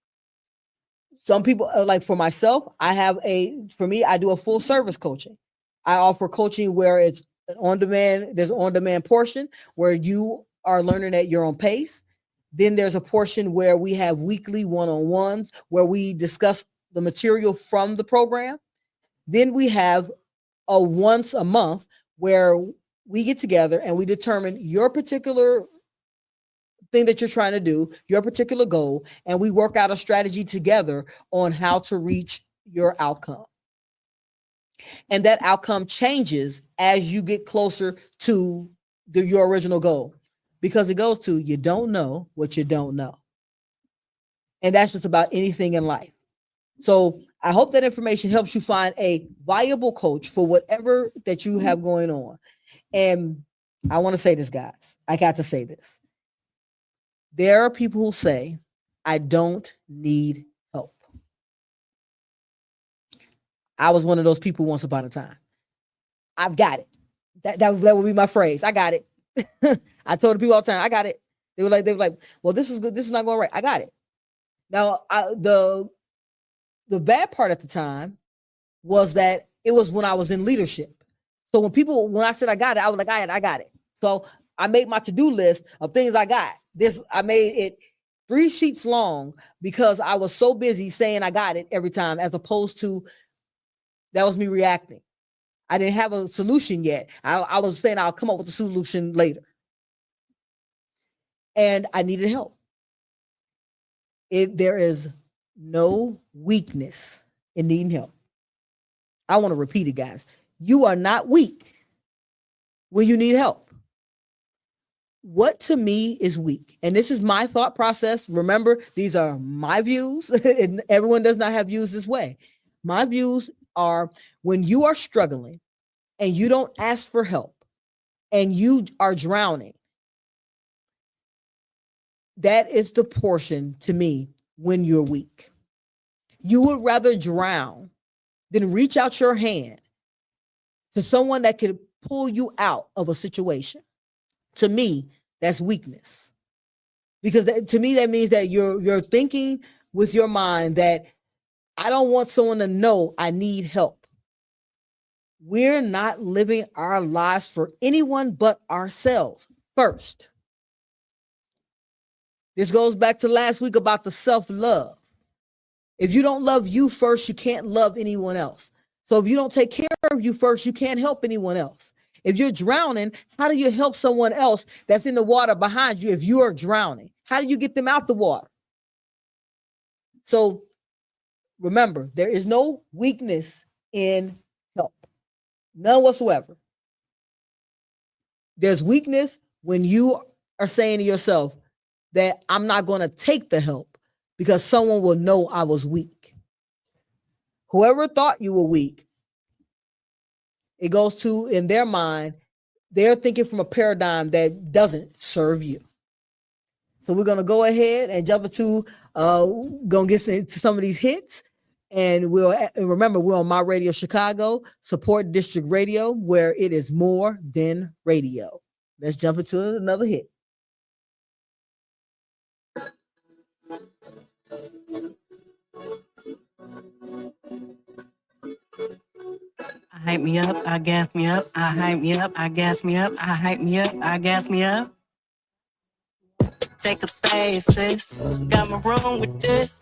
Some people, like for myself, I do a full service coaching. I offer coaching where it's on demand. There's an on-demand portion where you are learning at your own pace. Then there's a portion where we have weekly one-on-ones where we discuss the material from the program. Then we have a once a month where we get together and we determine your particular thing that you're trying to do, your particular goal, and we work out a strategy together on how to reach your outcome. And that outcome changes as you get closer to your original goal, because it goes to you don't know what you don't know. And that's just about anything in life. So I hope that information helps you find a viable coach for whatever that you have going on. And I want to say this, guys. I got to say this. There are people who say, I don't need help. I was one of those people once upon a time. I've got it. That would be my phrase. I got it. I told the people all the time, I got it. They were like, well, this is good. This is not going right. I got it. Now, the bad part at the time was that it was when I was in leadership. So when I said I got it, I was like, I got it. So I made my to-do list of things I got. I made it 3 sheets long because I was so busy saying I got it every time, as opposed to that was me reacting. I didn't have a solution yet. I was saying I'll come up with a solution later. And I needed help. There is no weakness in needing help. I want to repeat it, guys. You are not weak when you need help. What to me is weak, and this is my thought process. Remember, these are my views, and everyone does not have views this way. My views are when you are struggling and you don't ask for help and you are drowning. That is the portion to me when you're weak. You would rather drown than reach out your hand to someone that could pull you out of a situation. To me, that's weakness. Because to me, that means that you're thinking with your mind that I don't want someone to know I need help. We're not living our lives for anyone but ourselves first. This goes back to last week about the self-love. If you don't love you first, you can't love anyone else. So if you don't take care of you first, you can't help anyone else. If you're drowning, how do you help someone else that's in the water behind you if you are drowning? How do you get them out the water? So remember, there is no weakness in help. None whatsoever. There's weakness when you are saying to yourself that I'm not going to take the help because someone will know I was weak. Whoever thought you were weak, it goes to, in their mind, they're thinking from a paradigm that doesn't serve you. So we're going to go ahead and jump into, going to get to some of these hits. And remember, we're on My Radio Chicago, Support District Radio, where it is more than radio. Let's jump into another hit. I hype me up, I gas me up, I hype me up, I gas me up, I hype me up, I gas me up. Take up space, sis. Got my room with this.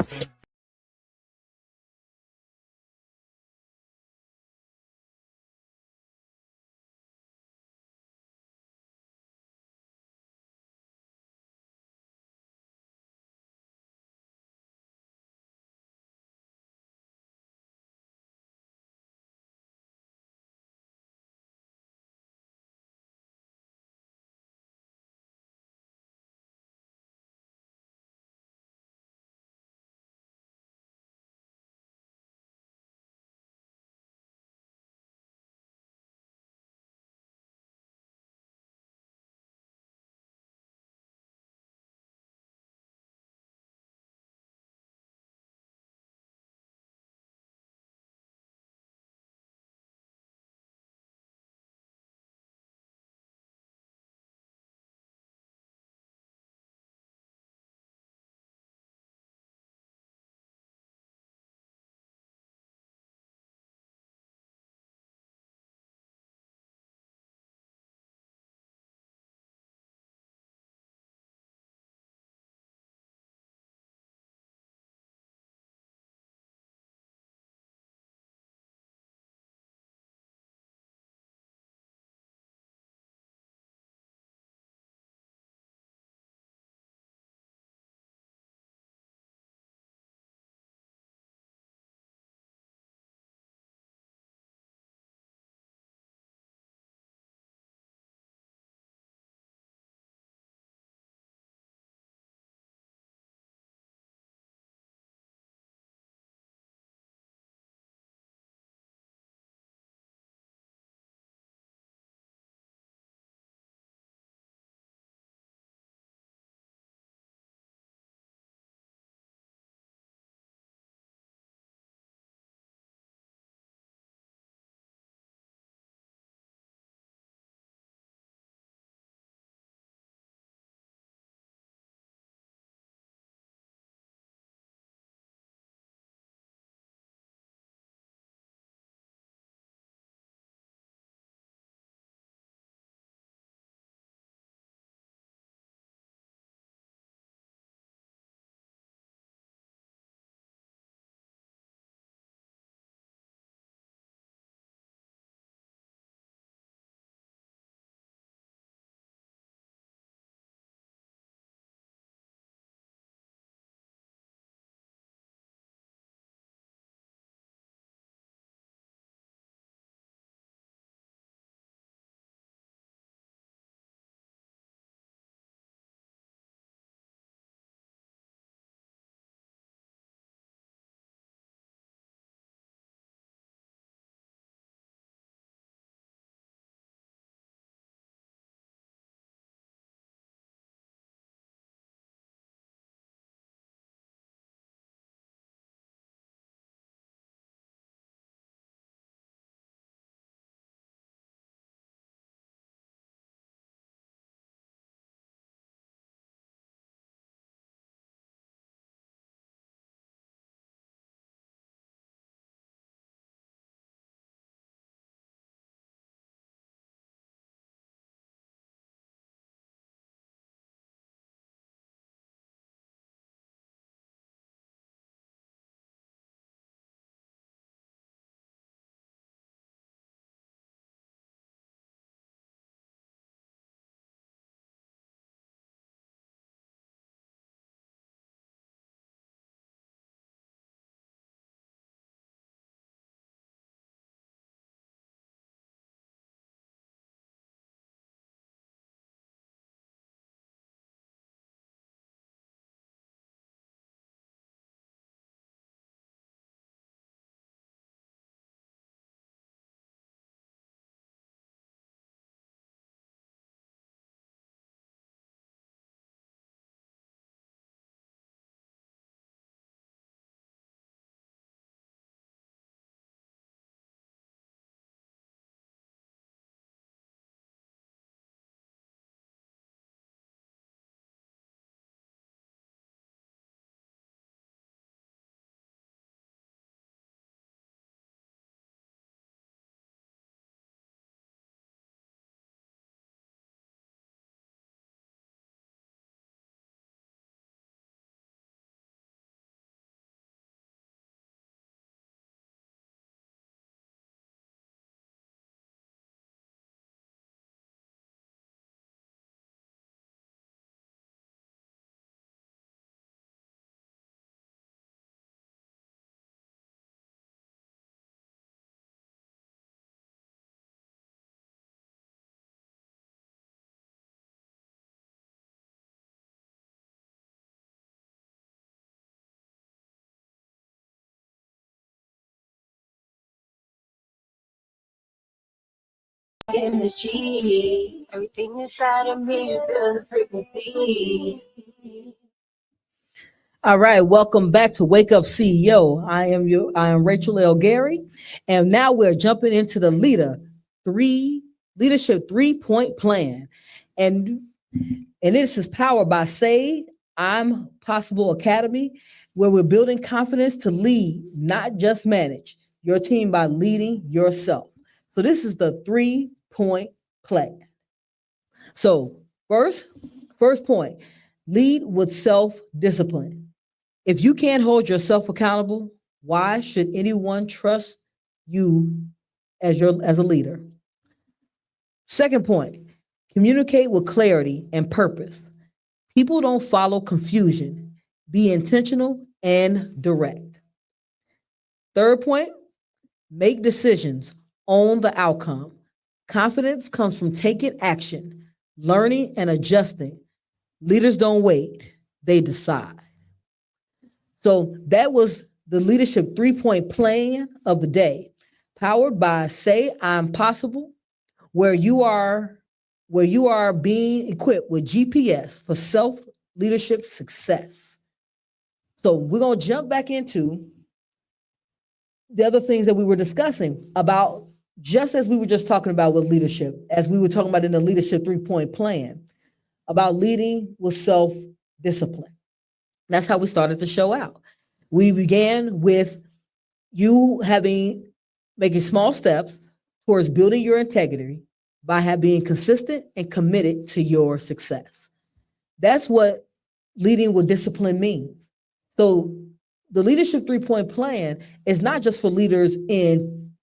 energy. Everything inside of me is the frequency. All right, welcome back to Wake Up CEO. I am Rachel L. Gary, and now we're jumping into the leadership 3-point plan. And this is powered by Say I'm Possible Academy, where we're building confidence to lead, not just manage your team by leading yourself. So this is the 3-point plan. So first point, lead with self-discipline. If you can't hold yourself accountable, why should anyone trust you as a leader? Second point, communicate with clarity and purpose. People don't follow confusion. Be intentional and direct. Third point, make decisions, own the outcome. Confidence comes from taking action, learning and adjusting. Leaders don't wait, they decide. So that was the leadership 3-point plan of the day, powered by Say I'm Possible, where you are being equipped with GPS for self-leadership success. So we're going to jump back into the other things that we were discussing about, just as we were just talking about with leadership, as we were talking about in the leadership 3-point plan, about leading with self-discipline. That's how we started the show out. We began with you making small steps towards building your integrity by being consistent and committed to your success. That's what leading with discipline means. So the leadership 3-point plan is not just for leaders in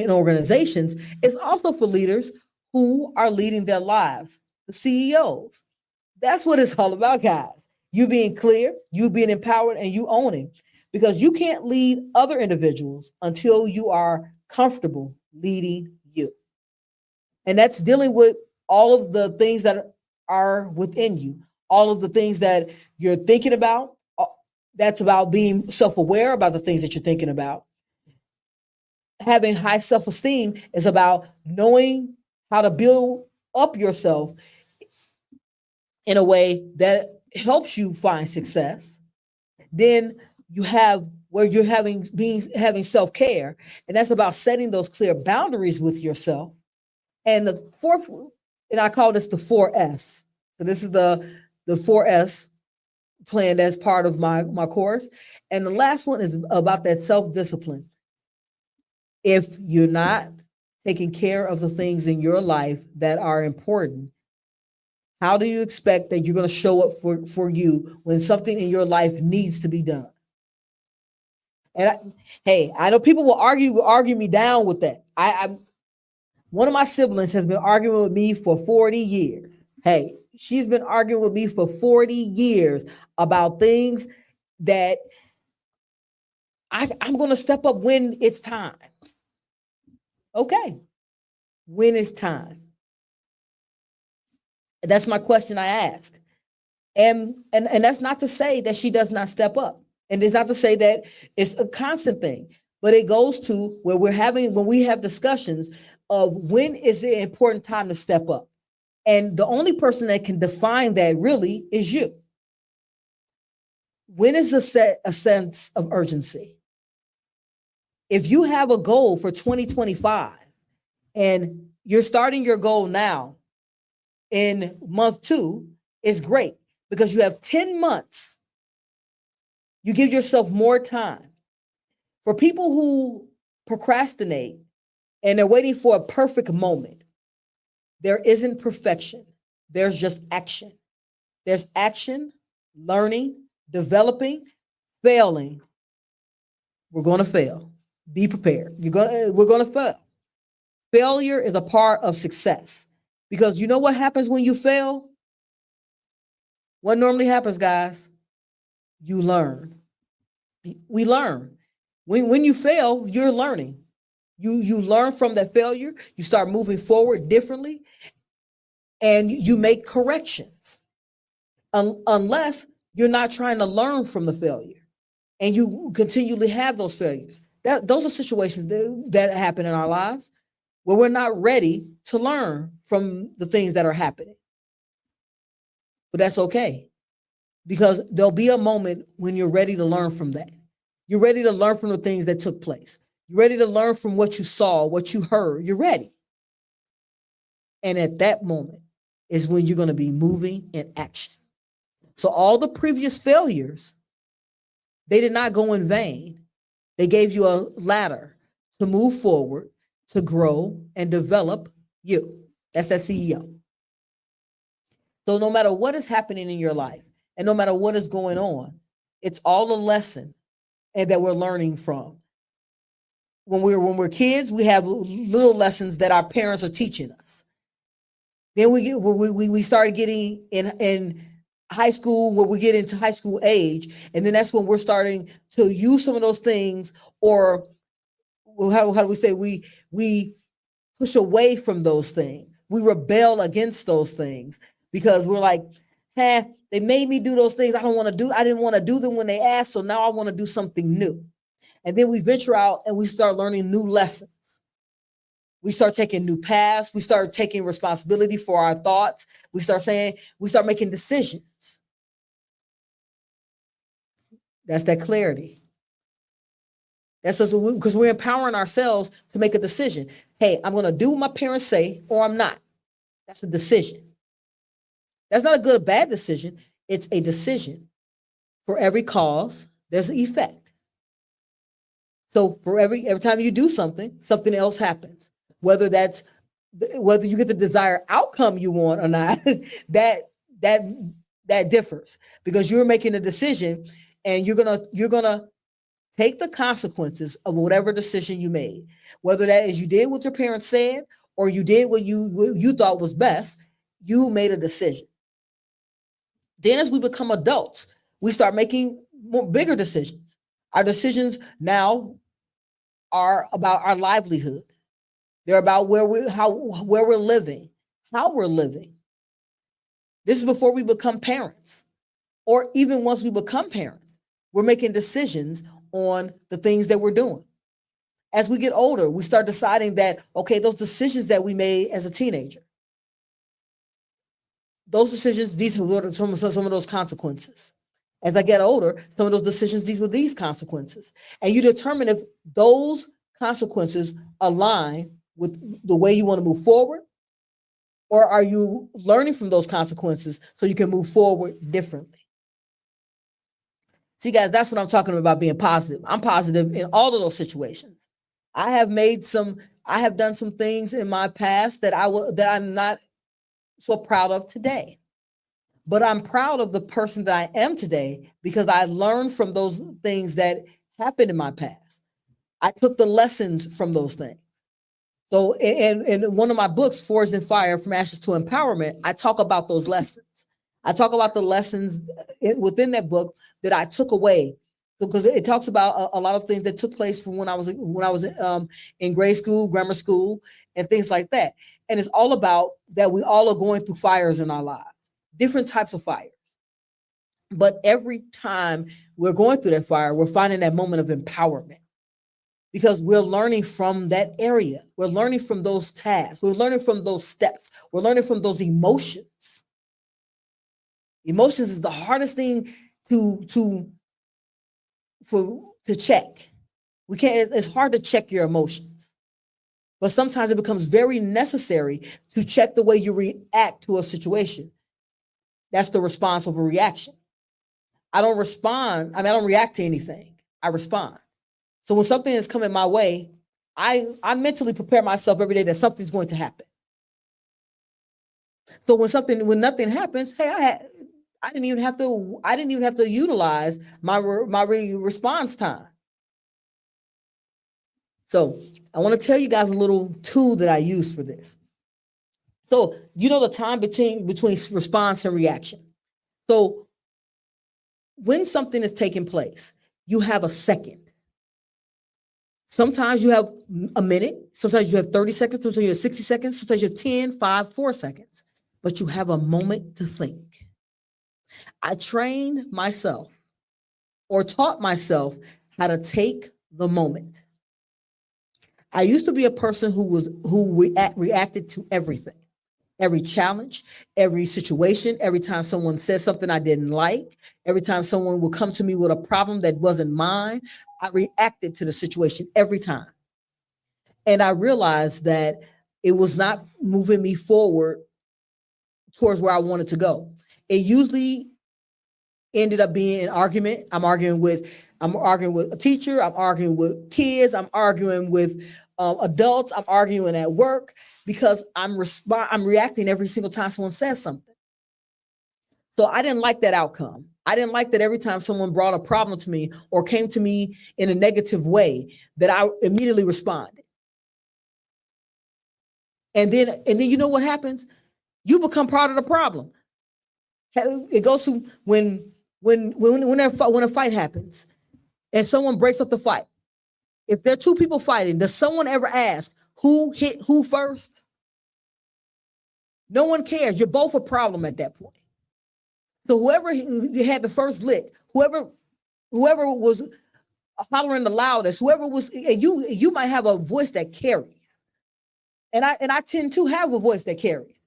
organizations, it's also for leaders who are leading their lives, the CEOs. That's what it's all about, guys. You being clear, you being empowered, and you owning, because you can't lead other individuals until you are comfortable leading you. And that's dealing with all of the things that are within you, all of the things that you're thinking about. That's about being self-aware about the things that you're thinking about. Having high self-esteem is about knowing how to build up yourself in a way that helps you find success. Then you have where you're having self-care, and that's about setting those clear boundaries with yourself. And the fourth, and I call this the 4S. So this is the 4S plan that's part of my course. And the last one is about that self-discipline. If you're not taking care of the things in your life that are important, how do you expect that you're going to show up for you when something in your life needs to be done? And I know people will argue me down with that. One of my siblings has been arguing with me for 40 years. Hey, she's been arguing with me for 40 years about things that I'm going to step up when it's time. Okay, when it's time. That's my question I ask. And that's not to say that she does not step up. And it's not to say that it's a constant thing, but it goes to where when we have discussions of when is the important time to step up. And the only person that can define that really is you. When is a sense of urgency? If you have a goal for 2025 and you're starting your goal now in month 2, it's great because you have 10 months. You give yourself more time. For people who procrastinate and they're waiting for a perfect moment, there isn't perfection. There's just action. There's action, learning, developing, failing. We're going to fail. Be prepared. We're going to fail. Failure is a part of success because you know what happens when you fail? What normally happens, guys? You learn. We learn. When you fail, you're learning. You learn from that failure. You start moving forward differently, and you make corrections. Unless you're not trying to learn from the failure, and you continually have those failures. Those are situations that happen in our lives. where we're not ready to learn from the things that are happening. But that's okay, because there'll be a moment when you're ready to learn from that. You're ready to learn from the things that took place. You're ready to learn from what you saw, what you heard. You're ready. And at that moment is when you're going to be moving in action. So all the previous failures, they did not go in vain. They gave you a ladder to move forward, to grow and develop you. That's that CEO. So no matter what is happening in your life and no matter what is going on, it's all a lesson and that we're learning from. When we're kids, we have little lessons that our parents are teaching us. Then we started getting in high school, where we get into high school age, and then that's when we're starting to use some of those things, or how do we say, we push away from those things. We rebel against those things because we're like, they made me do those things I didn't want to do them when they asked, so now I want to do something new. And then we venture out and we start learning new lessons. We start taking new paths. We start taking responsibility for our thoughts. We start making decisions. That's that clarity. That's because we're empowering ourselves to make a decision. Hey, I'm going to do what my parents say, or I'm not. That's a decision. That's not a good or bad decision. It's a decision. For every cause, there's an effect. So for every time you do something, something else happens. Whether you get the desired outcome you want or not, that differs, because you're making a decision and you're gonna take the consequences of whatever decision you made. Whether that is you did what your parents said or you did what you thought was best, you made a decision. Then as we become adults, we start making bigger decisions. Our decisions now are about our livelihood. They're about where we're living, how we're living. This is before we become parents, or even once we become parents, we're making decisions on the things that we're doing. As we get older, we start deciding that, okay, those decisions that we made as a teenager, those decisions, these were some of those consequences. As I get older, some of those decisions, these were these consequences. And you determine if those consequences align with the way you want to move forward, or are you learning from those consequences so you can move forward differently? See, guys, that's what I'm talking about, being positive. I'm positive in all of those situations. I have done some things in my past that I'm not so proud of today. But I'm proud of the person that I am today because I learned from those things that happened in my past. I took the lessons from those things. So in one of my books, Forged in Fire, From Ashes to Empowerment, I talk about those lessons. I talk about the lessons within that book that I took away, because it talks about a lot of things that took place from when I was in grade school, grammar school, and things like that. And it's all about that we all are going through fires in our lives, different types of fires. But every time we're going through that fire, we're finding that moment of empowerment, because we're learning from that area. We're learning from those tasks. We're learning from those steps. We're learning from those emotions. Emotions is the hardest thing to check. We can't. It's hard to check your emotions, but sometimes it becomes very necessary to check the way you react to a situation. That's the response of a reaction. I don't react to anything. I respond. So when something is coming my way, I mentally prepare myself every day that something's going to happen. So when nothing happens, hey, I didn't even have to utilize my response time. So I want to tell you guys a little tool that I use for this. So the time between response and reaction. So when something is taking place, you have a second. Sometimes you have a minute, sometimes you have 30 seconds, sometimes you have 60 seconds, sometimes you have 10, 5, 4 seconds, but you have a moment to think. I trained myself or taught myself how to take the moment. I used to be a person who reacted to everything, every challenge, every situation, every time someone said something I didn't like, every time someone would come to me with a problem that wasn't mine, I reacted to the situation every time. And I realized that it was not moving me forward towards where I wanted to go. It usually ended up being an argument. I'm arguing with a teacher. I'm arguing with kids. I'm arguing with adults. I'm arguing at work because I'm reacting every single time someone says something. So I didn't like that outcome. I didn't like that every time someone brought a problem to me or came to me in a negative way that I immediately responded. And then you know what happens? You become part of the problem. It goes to when a fight happens and someone breaks up the fight. If there are two people fighting, does someone ever ask who hit who first? No one cares. You're both a problem at that point. So whoever had the first lick, whoever was hollering the loudest, whoever was, you might have a voice that carries. And I tend to have a voice that carries.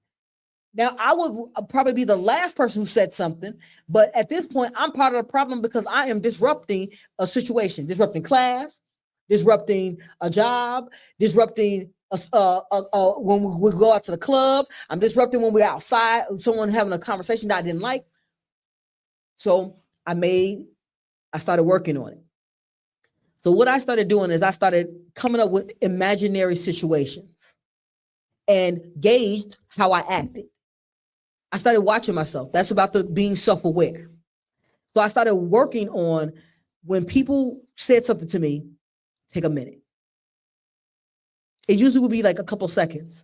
Now, I would probably be the last person who said something, but at this point, I'm part of the problem because I am disrupting a situation, disrupting class, disrupting a job, disrupting when we go out to the club. I'm disrupting when we're outside, someone having a conversation that I didn't like. So I started working on it. So what I started doing is I started coming up with imaginary situations and gauged how I acted. I started watching myself. That's about being self-aware. So I started working on when people said something to me, take a minute. It usually would be like a couple seconds.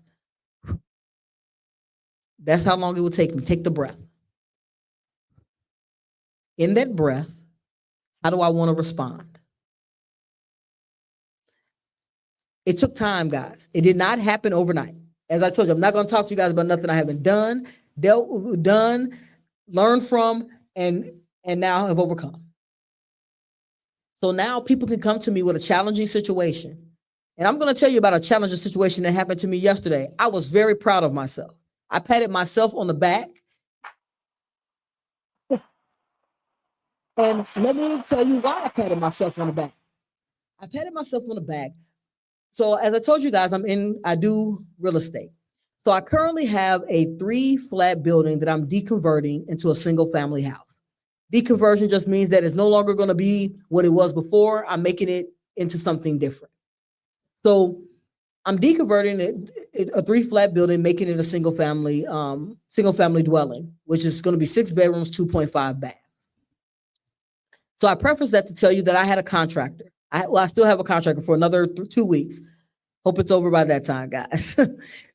That's how long it would take me. Take the breath. In that breath, how do I want to respond? It took time, guys. It did not happen overnight. As I told you, I'm not going to talk to you guys about nothing I haven't done, learned from, and now have overcome. So now people can come to me with a challenging situation. And I'm going to tell you about a challenging situation that happened to me yesterday. I was very proud of myself. I patted myself on the back. And let me tell you why I patted myself on the back. I patted myself on the back. So as I told you guys, I do real estate. So I currently have a 3-flat building that I'm deconverting into a single family house. Deconversion just means that it's no longer going to be what it was before. I'm making it into something different. So I'm deconverting a 3-flat building, making it a single family dwelling, which is going to be 6 bedrooms, 2.5 baths. So I preface that to tell you that I had a contractor. I still have a contractor for another 2 weeks. Hope it's over by that time, guys.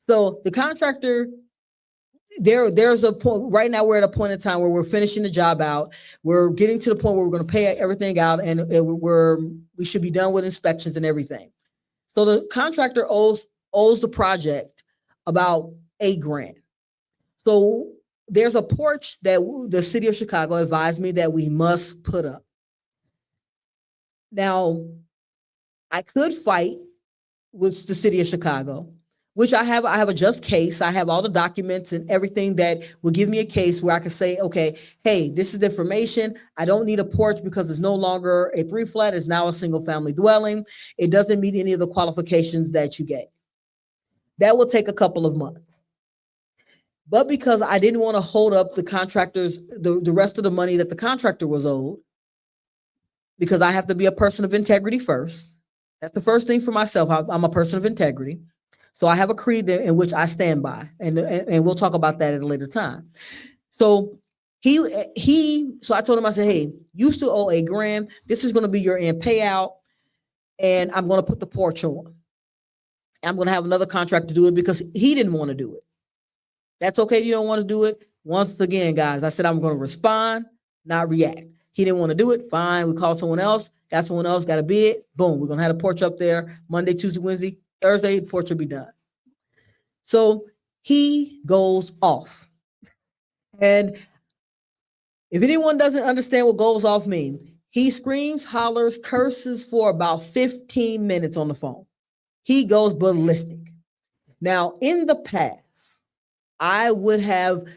So the contractor, there's a point right now. We're at a point in time where we're finishing the job out. We're getting to the point where we're going to pay everything out, and we should be done with inspections and everything. So the contractor owes the project about $8,000. So there's a porch that the city of Chicago advised me that we must put up. Now, I could fight with the city of Chicago, which I have a just case. I have all the documents and everything that will give me a case where I can say, okay, hey, this is the information. I don't need a porch because it's no longer a 3-flat. It's now a single family dwelling. It doesn't meet any of the qualifications that you get. That will take a couple of months. But because I didn't want to hold up the contractors, the rest of the money that the contractor was owed, because I have to be a person of integrity first. That's the first thing for myself. I'm a person of integrity. So I have a creed in which I stand by, and we'll talk about that at a later time. So so I told him, I said, hey, you still owe $8,000. This is going to be your end payout, and I'm going to put the porch on. I'm going to have another contractor do it because he didn't want to do it. That's okay. You don't want to do it. Once again, guys, I said I'm going to respond, not react. He didn't want to do it. Fine. We called someone else, got a bid. Boom. We're going to have a porch up there Monday, Tuesday, Wednesday, Thursday, porch will be done. So he goes off. And if anyone doesn't understand what goes off means, he screams, hollers, curses for about 15 minutes on the phone. he goes ballistic. Now, in the past, I would have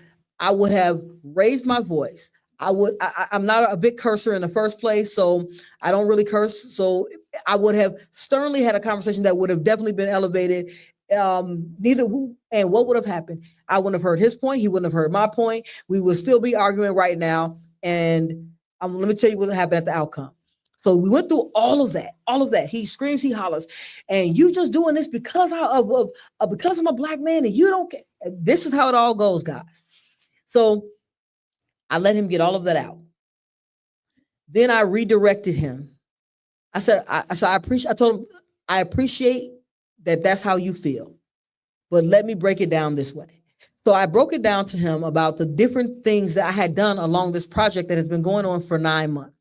raised my voice. I'm not a big cursor in the first place, so I don't really curse. So I would have sternly had a conversation that would have definitely been elevated. And what would have happened? I wouldn't have heard his point. He wouldn't have heard my point. We would still be arguing right now. And let me tell you what happened at the outcome. So we went through all of that. He screams, he hollers, and you just doing this because because I'm a black man and you don't care. This is how it all goes, guys. So I let him get all of that out. Then I redirected him. I told him, I appreciate that that's how you feel, but let me break it down this way. So I broke it down to him about the different things that I had done along this project that has been going on for 9 months.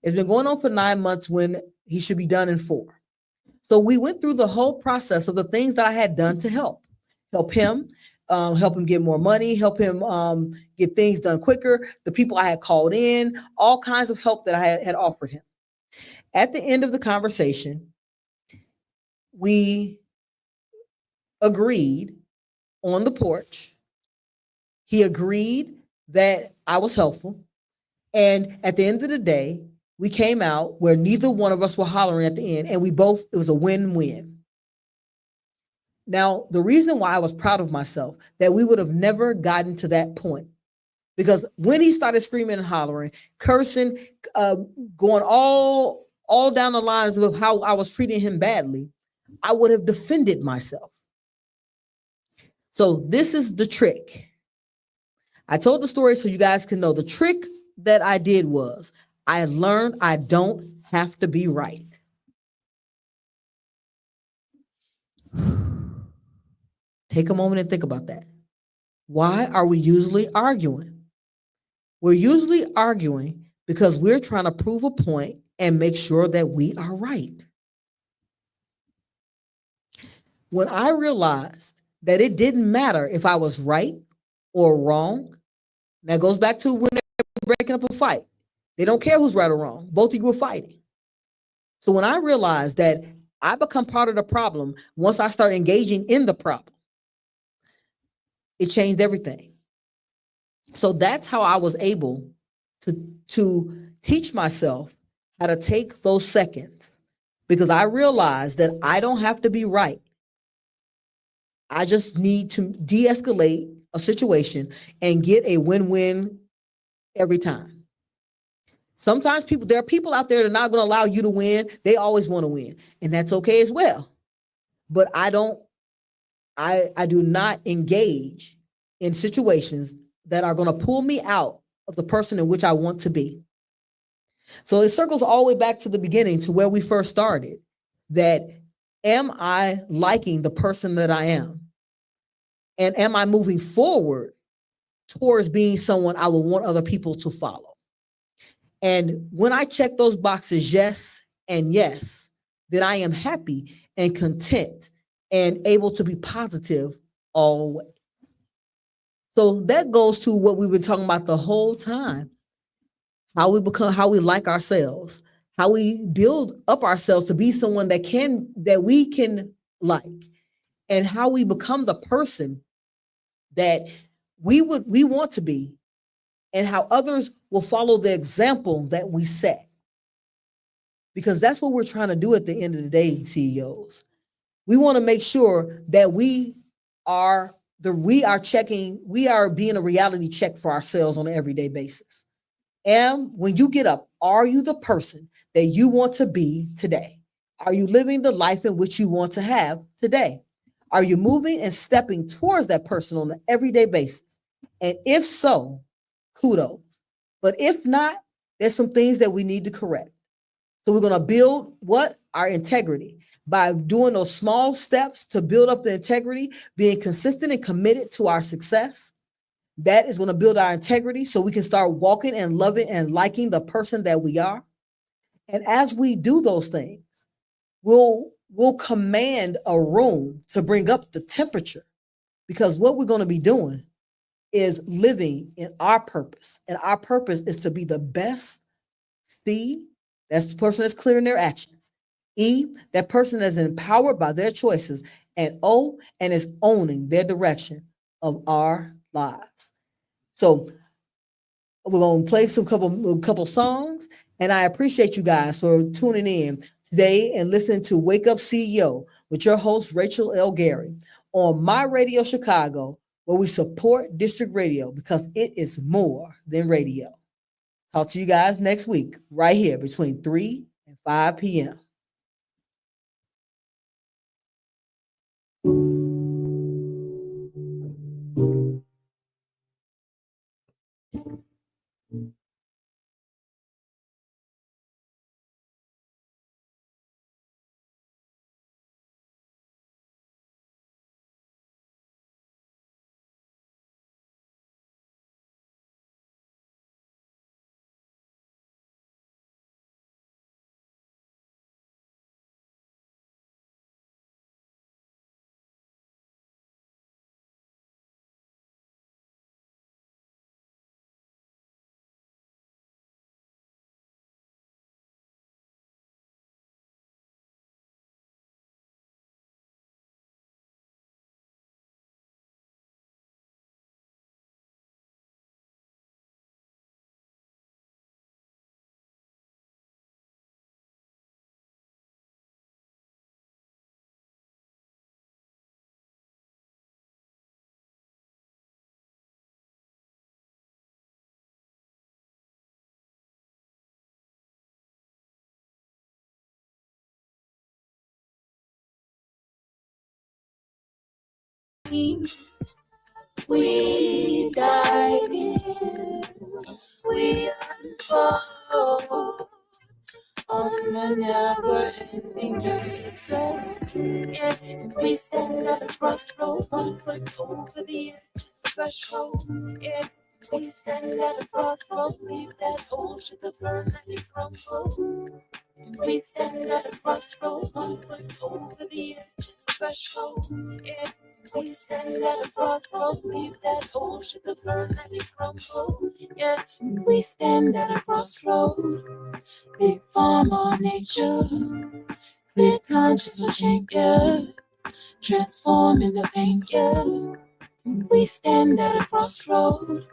It's been going on for 9 months when he should be done in 4. So we went through the whole process of the things that I had done to help him, help him get more money, help him get things done quicker, the people I had called in, all kinds of help that I had offered him. At the end of the conversation, we agreed on the porch. He agreed that I was helpful. And at the end of the day, we came out where neither one of us were hollering at the end, and it was a win-win. Now, the reason why I was proud of myself, that we would have never gotten to that point, because when he started screaming and hollering, cursing, going all down the lines of how I was treating him badly, I would have defended myself. So this is the trick. I told the story so you guys can know. The trick that I did was I learned I don't have to be right. Take a moment and think about that. Why are we usually arguing? We're usually arguing because we're trying to prove a point and make sure that we are right. When I realized that it didn't matter if I was right or wrong, that goes back to when they're breaking up a fight. They don't care who's right or wrong. Both of you are fighting. So when I realized that I become part of the problem once I start engaging in the problem, it changed everything. So that's how I was able to teach myself how to take those seconds, because I realized that I don't have to be right. I just need to de-escalate a situation and get a win-win every time. Sometimes there are people out there that are not going to allow you to win. They always want to win, and that's okay as well. But I do not engage in situations that are going to pull me out of the person in which I want to be. So it circles all the way back to the beginning, to where we first started, that am I liking the person that I am? And am I moving forward towards being someone I would want other people to follow? And when I check those boxes, yes and yes, then I am happy and content and able to be positive always. So that goes to what we've been talking about the whole time. How we like ourselves, how we build up ourselves to be someone that we can like, and how we become the person that we want to be, and how others will follow the example that we set. Because that's what we're trying to do at the end of the day, CEOs. We want to make sure that we are being a reality check for ourselves on an everyday basis. And when you get up, are you the person that you want to be today? Are you living the life in which you want to have today? Are you moving and stepping towards that person on an everyday basis? And if so, kudos. But if not, there's some things that we need to correct. So we're going to build our integrity by doing those small steps to build up the integrity, being consistent and committed to our success. That is going to build our integrity so we can start walking and loving and liking the person that we are. And as we do those things, we'll command a room to bring up the temperature, because what we're going to be doing is living in our purpose. And our purpose is to be the best. That's the person that's clear in their actions. E, that person is empowered by their choices. And O, and is owning their direction of our lives. So we're gonna play some couple songs, and I appreciate you guys for tuning in today and listening to Wake Up CEO with your host Rachel L. Gary on My Radio Chicago, where we support district radio because it is more than radio. Talk to you guys next week, right here between 3 and 5 p.m. We dive in, we unfold on the never-ending journey. So, yeah, we stand at a crossroads, 1 foot over the edge of the threshold. Yeah, we stand at a crossroads, leave that old shit to burn, let it crumble. We stand at a crossroads, 1 foot over the edge of the threshold. Yeah, we stand at a crossroads, leave that old shit to burn, let it crumble. Yeah, we stand at a crossroads, big farm on nature, clear conscience will shake ya, transform in the paint, yeah. We stand at a crossroad,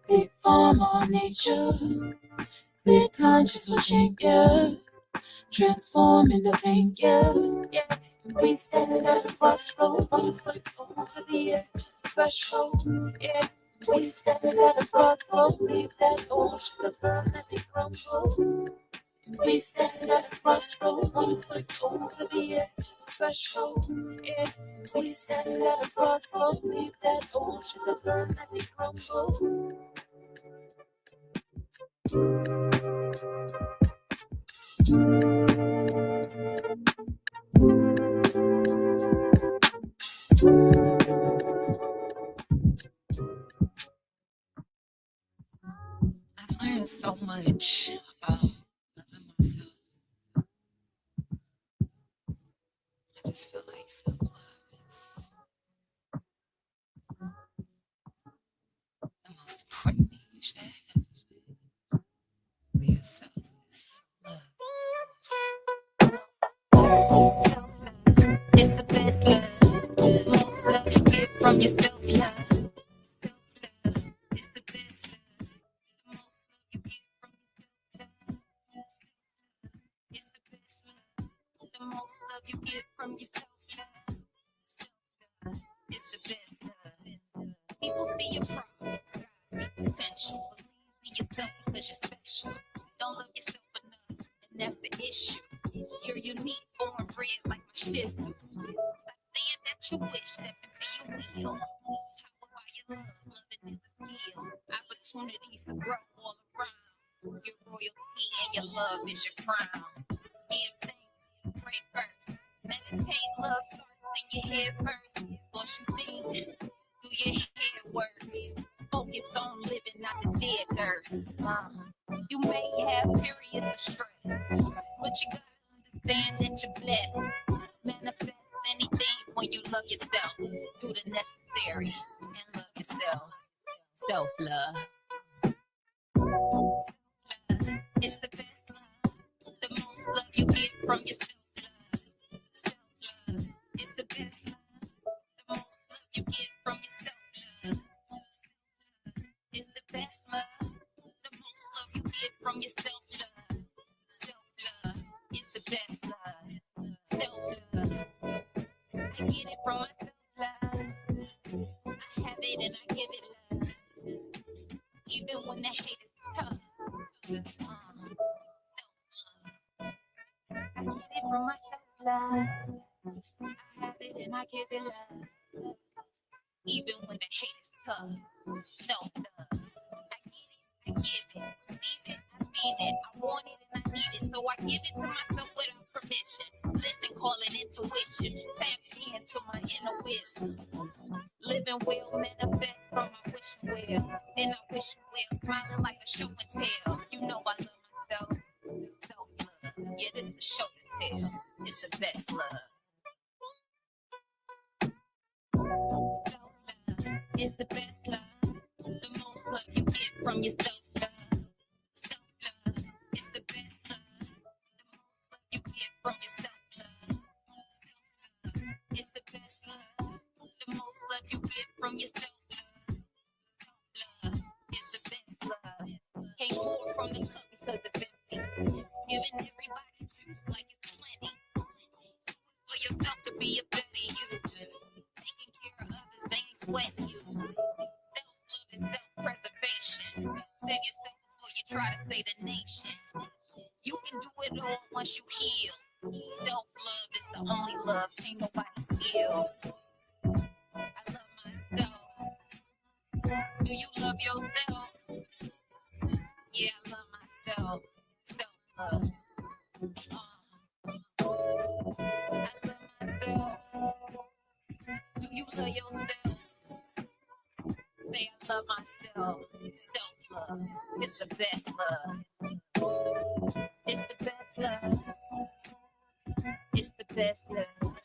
big farm on nature, clear conscience will shake ya, transform in the paint, yeah, yeah. We stand at a crossroad, 1 foot over the edge of the threshold, yeah. We stand at a crossroad, leave that old shit to burn, let it crumble. We stand at a crossroad, 1 foot over the edge of the threshold, yeah. We stand at a crossroad, leave that old shit to burn, let it crumble. I've learned so much about loving myself. I just feel like self-love is the most important thing you should have for yourself. Is love. It's the best love. Most love you get from yourself, love. Self-love. It's the best love. The most love you get from yourself, love. It's the best love. The most love you get from yourself, love. Self-love. It's the best love. People see your problems, see potential. Believe in yourself because you're special. Don't love yourself enough, and that's the issue. You're unique, born bred like my shit. Stop saying that you wish, step into your will. Power by your love, loving is a skill. Opportunities to grow all around. Your royalty and your love is your crown. Give thanks, pray first. Meditate, love starts in your head first. What you think, do your head work. Focus on living, not the dead dirt. You may have periods of stress, but you gotta understand that you're blessed. Manifest anything when you love yourself. Do the necessary and love yourself. Self-love. Self-love. It's the best love. The most love you get from yourself. when the hate is tough. I get it from myself, love. I have it and I give it love. Even when the hate is tough. Self-love. I get it, I give it, receive it, I mean it. I want it and I need it. So I give it to myself without permission. Listen, call it intuition. Tap into my inner wisdom. Living well, manifest from my wishing well. Then I wish you well, smiling like a show and tell. You know I love myself. Self-love. Yeah, this is show to tell. It's the best love. Self-love is the best love. The most love you get from yourself. Love. Self-love is the best love. The most love you get from yourself. Love. Self-love is the best love. The most love you get from yourself. Love. Self-love is the best love. Can't pour from the cup because it's empty. Giving everybody juice like it's plenty. For yourself to be a better you. Taking care of others, they ain't sweating you. Self-love is self-preservation. Save yourself before you try to save the nation. You can do it all once you heal. Self-love is the only love, ain't nobody steal. I love myself. Do you love yourself? Yeah, I love myself. Self-love. I love myself. Do you love yourself? Say I love myself. Self-love. It's the best love. It's the best love. It's the best love.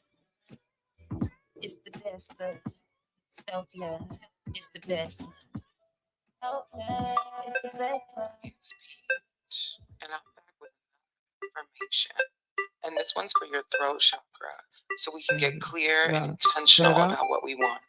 It's the best love. Self-love. It's the best love. Self-love. It's the best love. And I'm back with information. And this one's for your throat chakra, so we can get clear and intentional about what we want.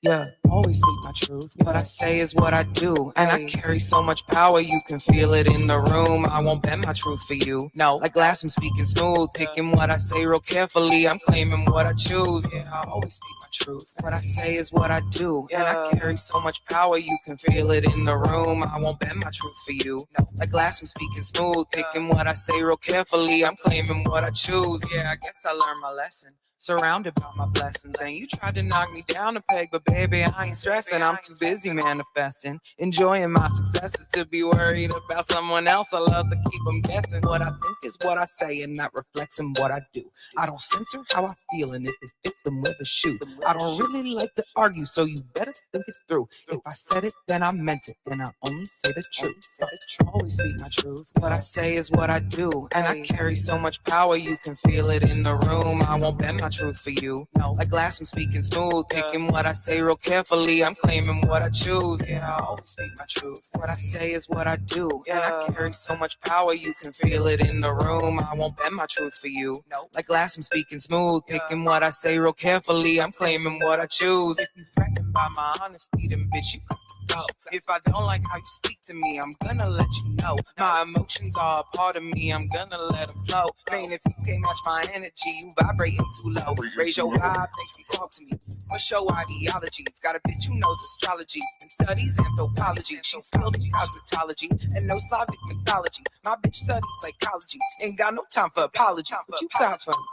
Yeah, always speak my truth. What I say is what I do, and I carry so much power you can feel it in the room. I won't bend my truth for you. No, like glass, I'm speaking smooth, picking what I say real carefully. I'm claiming what I choose. Yeah, I always speak my truth. What I say is what I do, and I carry so much power you can feel it in the room. I won't bend my truth for you. No, like glass, I'm speaking smooth, picking what I say real carefully. I'm claiming what I choose. Yeah, I guess I learned my lesson. Surrounded by my blessings, and you tried to knock me down a peg, but baby, I ain't stressing. I'm too busy manifesting, enjoying my successes to be worried about someone else. I love to keep them guessing. What I think is what I say, and that reflects in what I do. I don't censor how I feel, and if it fits them with a shoe. I don't really like to argue, so you better think it through. If I said it, then I meant it, and I only say the truth. I always speak my truth. What I say is what I do, and I carry so much power you can feel it in the room. I won't bend my truth for you. No, like glass, I'm speaking smooth, picking what I say real carefully. I'm claiming what I choose. Yeah, I always speak my truth. What I say is what I do, and I carry so much power you can feel it in the room. I won't bend my truth for you. No, like glass, I'm speaking smooth, picking what I say real carefully. I'm claiming what I choose. If you threatened by my honesty, then bitch, you got to go. If I don't like how you speak to me, I'm gonna let you know. My emotions are a part of me, I'm gonna let them flow. Man, if you can't match my energy, you vibrating too low. Raise your vibe, make me talk to me. What's your ideology? It's got a bitch who knows astrology and studies anthropology. She's skilled in cosmetology and no Slavic mythology. My bitch studied psychology, ain't got no time for apology. What you got for me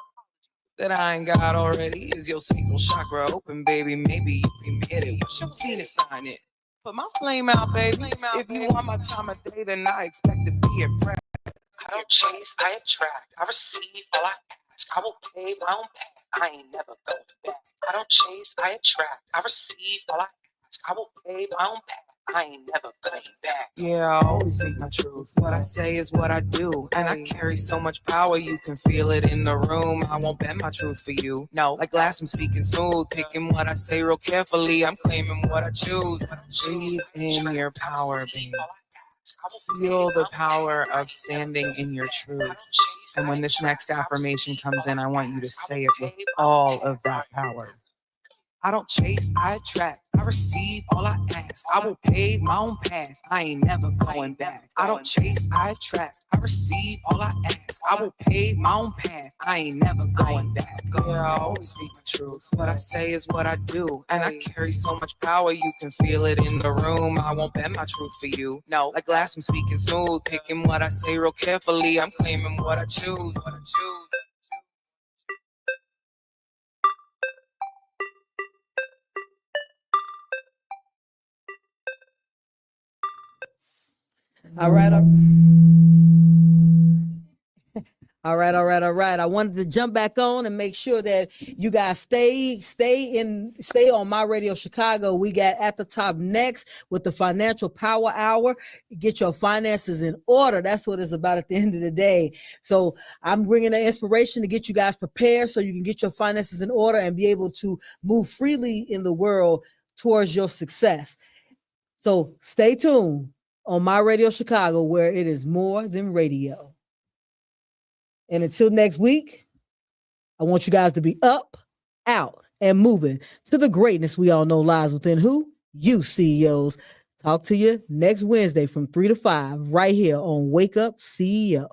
that I ain't got already? Is your sacral chakra open, baby? Maybe you can get it. What's your Venus sign it? Put my flame out, baby. If you want my time of day, then I expect to be impressed. I don't chase, I attract. I receive all I ask. I will pave my own path. I ain't never going back. I don't chase, I attract. I receive all I ask. I will pave my own path. I ain't never going back. Yeah, I always speak my truth. What I say is what I do, and I carry so much power you can feel it in the room. I won't bend my truth for you. No, like glass, I'm speaking smooth, picking what I say real carefully. I'm claiming what I choose. Breathe in your power, baby. Feel the power of standing in your truth. And when this next affirmation comes in, I want you to say it with all of that power. I don't chase, I attract. I receive all I ask. I will pave my own path. I ain't never going back. I don't chase, I attract. I receive all I ask. I will pave my own path. I ain't never going back. Yeah, I always speak my truth. What I say is what I do. And I carry so much power, you can feel it in the room. I won't bend my truth for you. No, like glass, I'm speaking smooth. Picking what I say real carefully. I'm claiming what I choose. What I choose. All right. All right. I wanted to jump back on and make sure that you guys stay on My Radio Chicago. We got At the Top next with the Financial Power Hour. Get your finances in order. That's what it's about at the end of the day. So I'm bringing the inspiration to get you guys prepared so you can get your finances in order and be able to move freely in the world towards your success. So stay tuned on My Radio Chicago, where it is more than radio. And until next week, I want you guys to be up, out, and moving to the greatness we all know lies within who? You CEOs. Talk to you next Wednesday from 3 to 5 right here on Wake Up CEO.